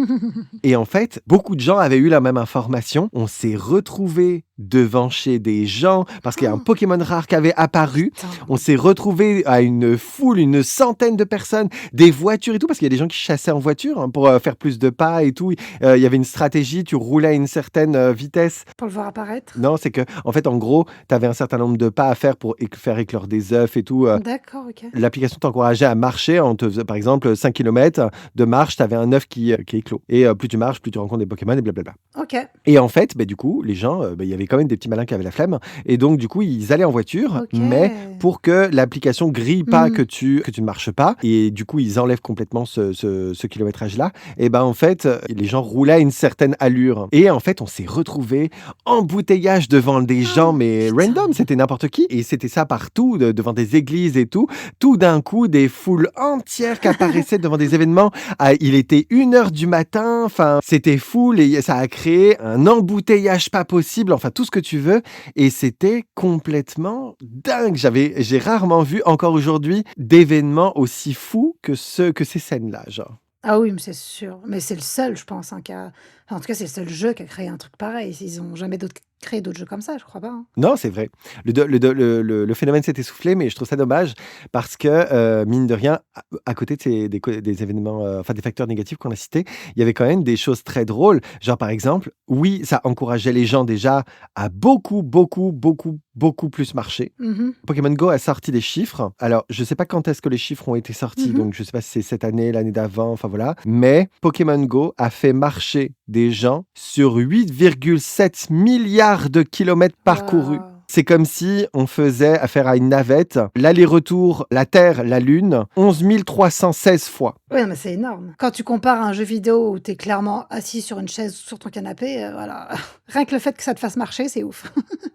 Et en fait, beaucoup de gens avaient eu la même information. On s'est retrouvés devant chez des gens parce qu'il y a un Pokémon rare qui avait apparu. Putain. On s'est retrouvés à une foule, une centaine de personnes, des voitures et tout, parce qu'il y a des gens qui chassaient en voiture pour faire plus de pas et tout. Il y avait une stratégie, tu roulais à une certaine vitesse. Pour le voir apparaître? Non, c'est que, en fait, en gros, tu avais un certain nombre de pas à faire pour faire éclore des œufs et tout. D'accord, OK. L'application t'encourageait à marcher. On te faisait, par exemple, 5 km de marche, tu avais un œuf qui éclot. Et plus tu marches, plus tu rencontres des Pokémon et blablabla. OK. Et en fait, du coup, les gens, il y avait quand même des petits malins qui avaient la flemme. Et donc, du coup, ils allaient en voiture, OK. mais pour que l'application grille pas que tu ne marches pas. Et du coup, ils enlèvent complètement ce kilométrage-là. Et ben en fait, les gens roulaient à une certaine allure. Et en fait, on s'est retrouvés embouteillage devant des gens, mais putain. random, c'était n'importe qui. Et c'était ça partout, devant des églises et tout. Tout d'un coup, des foules entières qui apparaissaient devant des événements. Il était 1h du matin, enfin, c'était fou, et ça a créé un embouteillage pas possible, enfin, tout ce que tu veux. Et c'était complètement dingue. J'ai rarement vu, encore aujourd'hui, d'événements aussi fous que ces scènes-là, genre. Ah oui, mais c'est sûr. Mais c'est le seul, je pense, qui a enfin, en tout cas, c'est le seul jeu qui a créé un truc pareil. Ils ont jamais créé d'autres jeux comme ça, je crois pas, hein. Non, c'est vrai. Le phénomène s'est essoufflé, mais je trouve ça dommage parce que, mine de rien, à côté de des événements, enfin des facteurs négatifs qu'on a cités, il y avait quand même des choses très drôles. Genre, par exemple, oui, ça encourageait les gens déjà à beaucoup, beaucoup, beaucoup, beaucoup plus marcher. Pokémon Go a sorti des chiffres. Alors, je ne sais pas quand est-ce que les chiffres ont été sortis, donc je ne sais pas si c'est cette année, l'année d'avant, enfin voilà. Mais Pokémon Go a fait marcher des gens sur 8,7 milliards de kilomètres parcourus. Waouh! C'est comme si on faisait affaire à une navette, l'aller-retour, la Terre, la Lune, 11 316 fois. Oui, non, mais c'est énorme. Quand tu compares à un jeu vidéo où tu es clairement assis sur une chaise ou sur ton canapé, voilà. Rien que le fait que ça te fasse marcher, c'est ouf.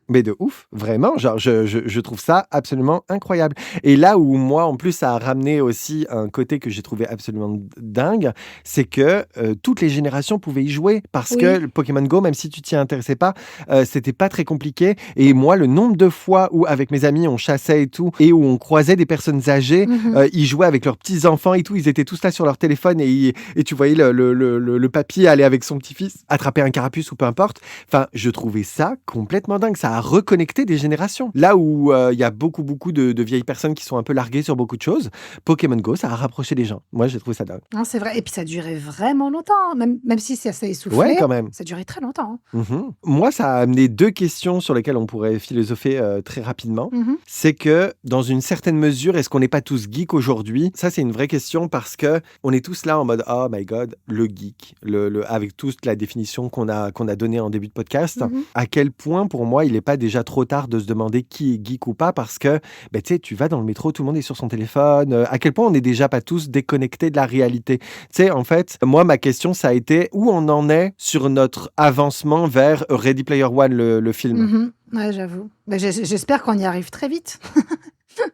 Mais de ouf, vraiment, genre je trouve ça absolument incroyable. Et là où moi, en plus, ça a ramené aussi un côté que j'ai trouvé absolument dingue, c'est que toutes les générations pouvaient y jouer parce que Oui. le Pokémon Go, même si tu t'y intéressais pas, c'était pas très compliqué. Et moi, le nombre de fois où avec mes amis on chassait et tout, et où on croisait des personnes âgées, ils jouaient avec leurs petits enfants et tout, ils étaient tous là sur leur téléphone et tu voyais le papy aller avec son petit-fils attraper un carapuce ou peu importe. Enfin, je trouvais ça complètement dingue. Ça a reconnecté des générations. Là où il y a beaucoup de vieilles personnes qui sont un peu larguées sur beaucoup de choses, Pokémon Go, ça a rapproché les gens. Moi, j'ai trouvé ça dingue. Non, c'est vrai. Et puis ça durait vraiment longtemps, hein. Même si ça s'est essoufflé, Ouais, quand même. ça durait très longtemps, hein. Moi, ça a amené 2 questions sur lesquelles on pourrait philosopher très rapidement. C'est que, dans une certaine mesure, est-ce qu'on n'est pas tous geeks aujourd'hui? Ça, c'est une vraie question parce que on est tous là en mode « Oh my God, le geek », avec toute la définition qu'on a donnée en début de podcast. À quel point, pour moi, il n'est pas déjà trop tard de se demander qui est geek ou pas parce que, tu sais, tu vas dans le métro, tout le monde est sur son téléphone. À quel point on n'est déjà pas tous déconnectés de la réalité? Tu sais, en fait, moi, ma question, ça a été où on en est sur notre avancement vers Ready Player One, le film. Ouais, j'avoue. Mais j'espère qu'on y arrive très vite.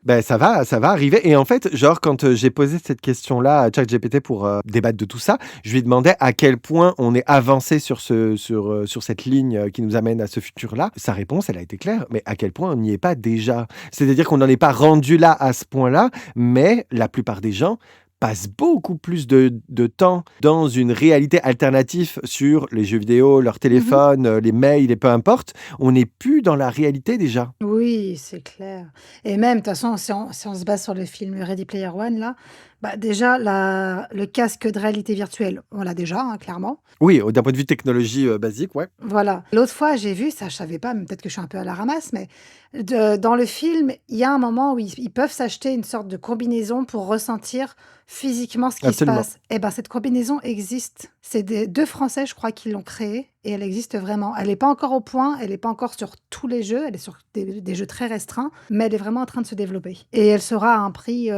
Ben, ça va arriver. Et en fait, genre, quand j'ai posé cette question-là à ChatGPT pour débattre de tout ça, je lui demandais à quel point on est avancé sur cette ligne qui nous amène à ce futur-là. Sa réponse, elle a été claire, mais à quel point on n'y est pas déjà. C'est-à-dire qu'on n'en est pas rendu là à ce point-là, mais la plupart des gens passent beaucoup plus de temps dans une réalité alternative sur les jeux vidéo, leur Mmh. téléphone, les mails et peu importe. On n'est plus dans la réalité déjà. Oui, c'est clair et même de toute façon, si on se base sur le film Ready Player One là, bah, déjà le casque de réalité virtuelle, on l'a déjà, hein, clairement. Oui, d'un point de vue technologie basique, ouais. Voilà. L'autre fois, j'ai vu, ça je savais pas, mais peut-être que je suis un peu à la ramasse, mais dans le film, il y a un moment où ils peuvent s'acheter une sorte de combinaison pour ressentir physiquement ce qui se Absolument. passe. Et ben, cette combinaison existe. C'est des 2 Français, je crois, qui l'ont créée et elle existe vraiment. Elle est pas encore au point, elle est pas encore sur tous les jeux, elle est sur des jeux très restreints, mais elle est vraiment en train de se développer et elle sera à un prix,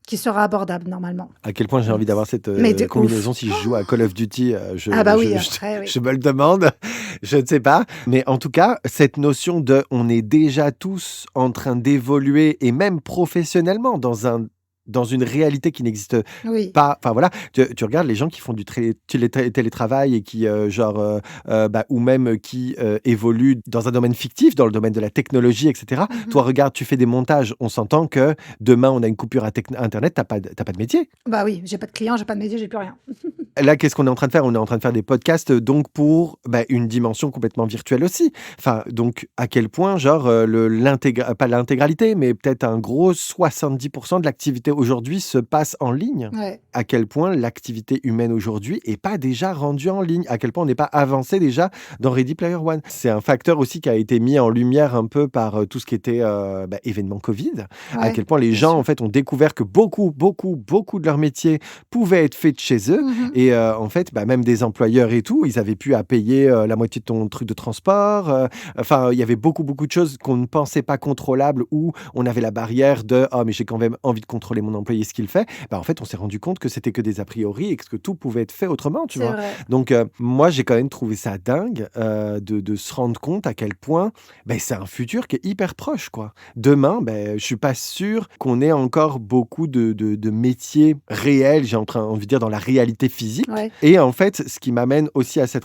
qui sera abordable normalement. À quel point j'ai Donc envie d'avoir cette mais de combinaison ouf! si je joue à Call of Duty, Ah bah oui, après oui. je me le demande, je ne sais pas. Mais en tout cas, cette notion de on est déjà tous en train d'évoluer et même professionnellement dans une réalité qui n'existe Oui. pas. Enfin voilà, tu regardes les gens qui font du télétravail et qui, bah, ou même qui évoluent dans un domaine fictif, dans le domaine de la technologie, etc. Mmh. Toi, regarde, tu fais des montages, on s'entend que demain, on a une coupure Internet, t'as pas de métier. Bah oui, j'ai pas de clients, j'ai pas de métier, j'ai plus rien. Là, qu'est-ce qu'on est en train de faire? On est en train de faire des podcasts, donc pour, bah, une dimension complètement virtuelle aussi. Enfin, donc à quel point genre, pas l'intégralité, mais peut-être un gros 70 de l'activité aujourd'hui se passe en ligne. Ouais. À quel point l'activité humaine aujourd'hui est pas déjà rendue en ligne. À quel point on n'est pas avancé déjà dans Ready Player One. C'est un facteur aussi qui a été mis en lumière un peu par, tout ce qui était, bah, événement Covid. À Ouais, quel point les bien gens, en sûr. fait, ont découvert que beaucoup, beaucoup, beaucoup de leur métier pouvait être fait de chez eux Mmh. et en fait, bah, même des employeurs et tout, ils avaient plus à payer, la moitié de ton truc de transport, enfin, il y avait beaucoup, beaucoup de choses qu'on ne pensait pas contrôlables où on avait la barrière de: «Ah mais j'ai quand même envie de contrôler mon employé, ce qu'il fait». Bah, en fait, on s'est rendu compte que c'était que des a priori et que tout pouvait être fait autrement, tu C'est vois? vrai. Donc moi, j'ai quand même trouvé ça dingue, de se rendre compte à quel point, beh, c'est un futur qui est hyper proche, quoi. Demain, beh, je suis pas sûr qu'on ait encore beaucoup de métiers réels, envie de dire dans la réalité physique Ouais. et en fait, ce qui m'amène aussi à cette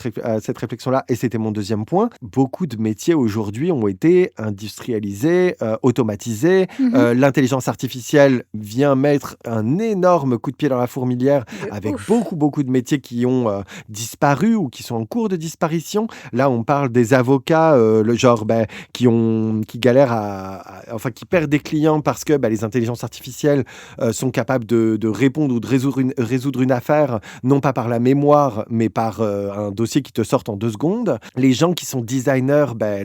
réflexion-là et c'était mon deuxième point, beaucoup de métiers aujourd'hui ont été industrialisés, automatisés. Mmh. L'intelligence artificielle vient mettre un énorme coup de pied dans la fourmilière De avec ouf. beaucoup, beaucoup de métiers qui ont, disparu ou qui sont en cours de disparition. Là, on parle des avocats, le genre, bah, qui galèrent enfin, qui perdent des clients parce que, bah, les intelligences artificielles, sont capables de répondre ou de résoudre une affaire, non pas par la mémoire, mais par, un dossier qui te sort en 2 secondes. Les gens qui sont designers, bah,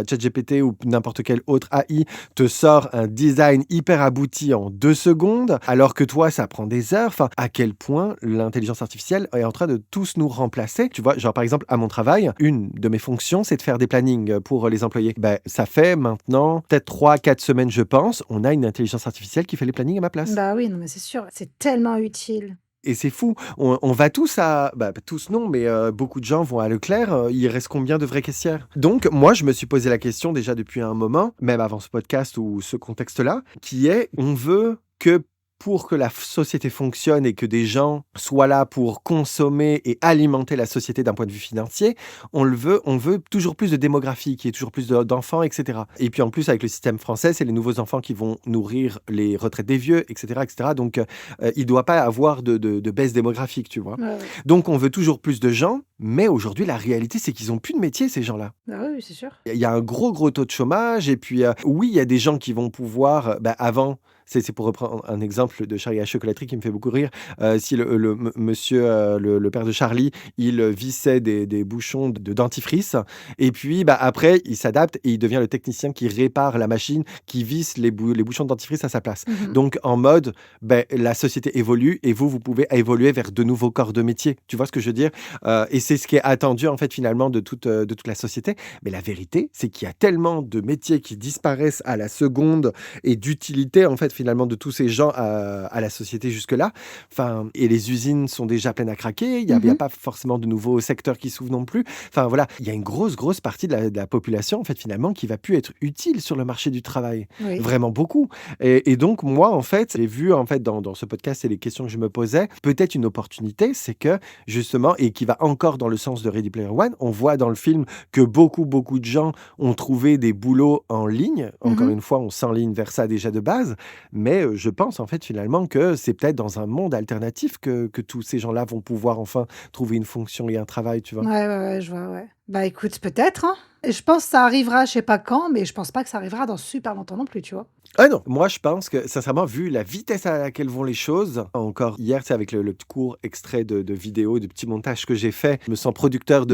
ChatGPT ou n'importe quel autre AI te sort un design hyper abouti en 2 secondes, alors que toi, ça prend des heures. Enfin, à quel point l'intelligence artificielle est en train de tous nous remplacer. Tu vois? Genre, par exemple, à mon travail, une de mes fonctions, c'est de faire des plannings, pour les employés. Bah, ça fait maintenant peut-être 3 4 semaines, je pense, on a une intelligence artificielle qui fait les plannings à ma place. Bah oui, non, mais c'est sûr, c'est tellement utile. Et c'est fou. On va tous bah, tous non, mais beaucoup de gens vont à Leclerc, il reste combien de vraies caissières? Donc moi, je me suis posé la question déjà depuis un moment, même avant ce podcast ou ce contexte-là, qui est: on veut que pour que la société fonctionne et que des gens soient là pour consommer et alimenter la société d'un point de vue financier, on veut toujours plus de démographie, qu'il y ait toujours plus d'enfants, et cetera. Et puis en plus, avec le système français, c'est les nouveaux enfants qui vont nourrir les retraites des vieux, et cetera, et cetera. Donc il ne doit pas avoir de baisse démographique, tu vois? Ouais, ouais. Donc on veut toujours plus de gens, mais aujourd'hui, la réalité, c'est qu'ils ont plus de métier, ces gens-là. Bah oui, oui, c'est sûr. Il y a un gros, gros taux de chômage et puis, oui, il y a des gens qui vont pouvoir, bah, avant, c'est pour reprendre un exemple de Charlie et la chocolaterie qui me fait beaucoup rire. Si monsieur, le père de Charlie, il vissait des bouchons de dentifrice et puis, bah, après, il s'adapte et il devient le technicien qui répare la machine qui visse les bouchons de dentifrice à sa place. Mmh. Donc en mode, beh, la société évolue et vous pouvez évoluer vers de nouveaux corps de métier. Tu vois ce que je veux dire? Et c'est ce qui est attendu, en fait, finalement, de toute la société. Mais la vérité, c'est qu'il y a tellement de métiers qui disparaissent à la seconde et d'utilité, en fait, finalement de tous ces gens à la société jusque-là. Enfin, et les usines sont déjà pleines à craquer. Il y a pas forcément de nouveaux secteurs qui s'ouvrent non plus. Enfin voilà, il y a une grosse partie de la population en fait finalement qui va plus être utile sur le marché du travail. Oui. Vraiment beaucoup. Et donc moi en fait, j'ai vu en fait dans ce podcast et les questions que je me posais, peut-être une opportunité, c'est que justement, et qui va encore dans le sens de Ready Player One, on voit dans le film que beaucoup de gens ont trouvé des boulots en ligne. Encore une fois, on s'enligne vers ça déjà de base. Mais je pense en fait finalement que c'est peut-être dans un monde alternatif que tous ces gens-là vont pouvoir enfin trouver une fonction et un travail, tu vois. Ouais, je vois, ouais. Bah écoute, peut-être, hein. Et je pense que ça arrivera, je sais pas quand, mais je pense pas que ça arrivera dans super longtemps non plus, tu vois. Ah non, moi je pense que sincèrement, vu la vitesse à laquelle vont les choses, encore hier, c'est avec le petit court extrait de vidéo, de petit montage que j'ai fait, je me sens producteur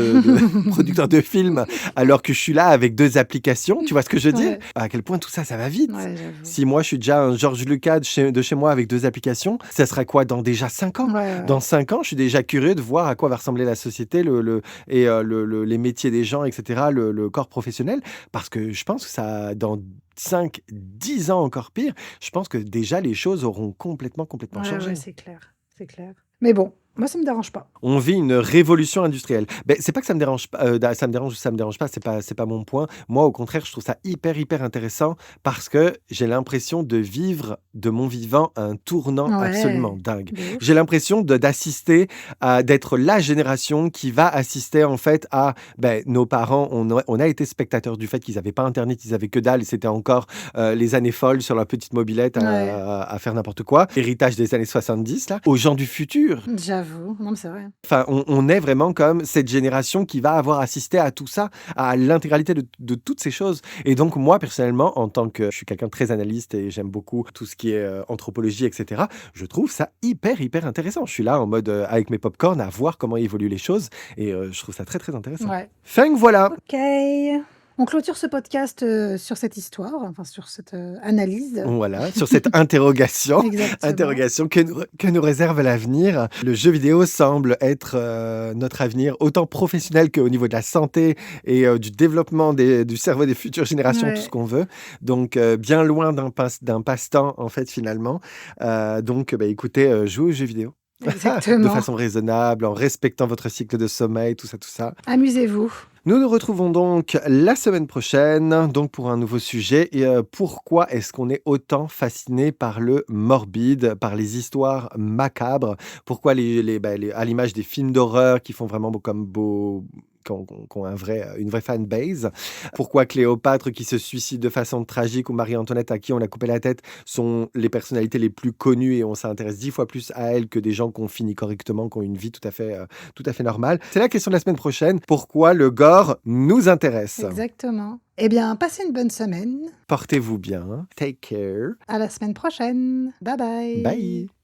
producteur de film, alors que je suis là avec 2 applications, tu vois ce que je veux dire? Ouais. À quel point tout ça, ça va vite. Ouais, j'avoue. Si moi je suis déjà un George Lucas de chez moi avec 2 applications, ça sera quoi dans déjà 5 ans? Ouais. Dans 5 ans, je suis déjà curieux de voir à quoi va ressembler la société, les métiers des gens, etc., le corps professionnel, parce que je pense que ça, dans 5, 10 ans encore pire, je pense que déjà les choses auront complètement changé. Ouais, c'est clair, c'est clair. Mais bon, moi ça me dérange pas. On vit une révolution industrielle. Ben c'est pas que ça me dérange pas, ça me dérange ou ça me dérange pas, c'est pas mon point. Moi, au contraire, je trouve ça hyper intéressant parce que j'ai l'impression de vivre de mon vivant un tournant absolument Ouais, dingue. de J'ai ouf. l'impression d'assister à d'être la génération qui va assister en fait à, ben nos parents, on a été spectateurs du fait qu'ils avaient pas internet, ils avaient que dalle et c'était encore, les années folles sur leur petite mobilette Ouais, à faire n'importe quoi. Héritage des années 70 là. Aux gens du futur, j'avoue. Non, mais c'est vrai. enfin, on est vraiment comme cette génération qui va avoir assisté à tout ça, à l'intégralité de toutes ces choses. Et donc, moi, personnellement, en tant que je suis quelqu'un de très analyste et j'aime beaucoup tout ce qui est anthropologie, etc., je trouve ça hyper intéressant. Je suis là en mode avec mes popcorn à voir comment évoluent les choses et je trouve ça très intéressant. Ouais. Enfin, voilà. OK. On clôture ce podcast, sur cette histoire, enfin sur cette, analyse. Voilà, sur cette interrogation, Exactement. que nous réserve l'avenir. Le jeu vidéo semble être notre avenir, autant professionnel qu'au niveau de la santé et du développement du cerveau des futures générations, tout ce Ouais, qu'on veut. Donc, bien loin d'un passe-temps, en fait, finalement. Donc, bah, écoutez, jouez aux jeux vidéo de exactement. façon raisonnable, en respectant votre cycle de sommeil, tout ça, tout ça. Amusez-vous. Nous nous retrouvons donc la semaine prochaine, donc pour un nouveau sujet. Et pourquoi est-ce qu'on est autant fasciné par le morbide, par les histoires macabres? Pourquoi à l'image des films d'horreur qui font vraiment qui ont une vraie fanbase? Pourquoi Cléopâtre qui se suicide de façon tragique ou Marie-Antoinette à qui on a coupé la tête sont les personnalités les plus connues et on s'intéresse 10 fois plus à elles que des gens qui ont fini correctement, qui ont une vie tout à fait normale? C'est la question de la semaine prochaine. Pourquoi le gore nous intéresse? Exactement. Eh bien, passez une bonne semaine. Portez-vous bien. Take care. À la semaine prochaine. Bye bye. Bye.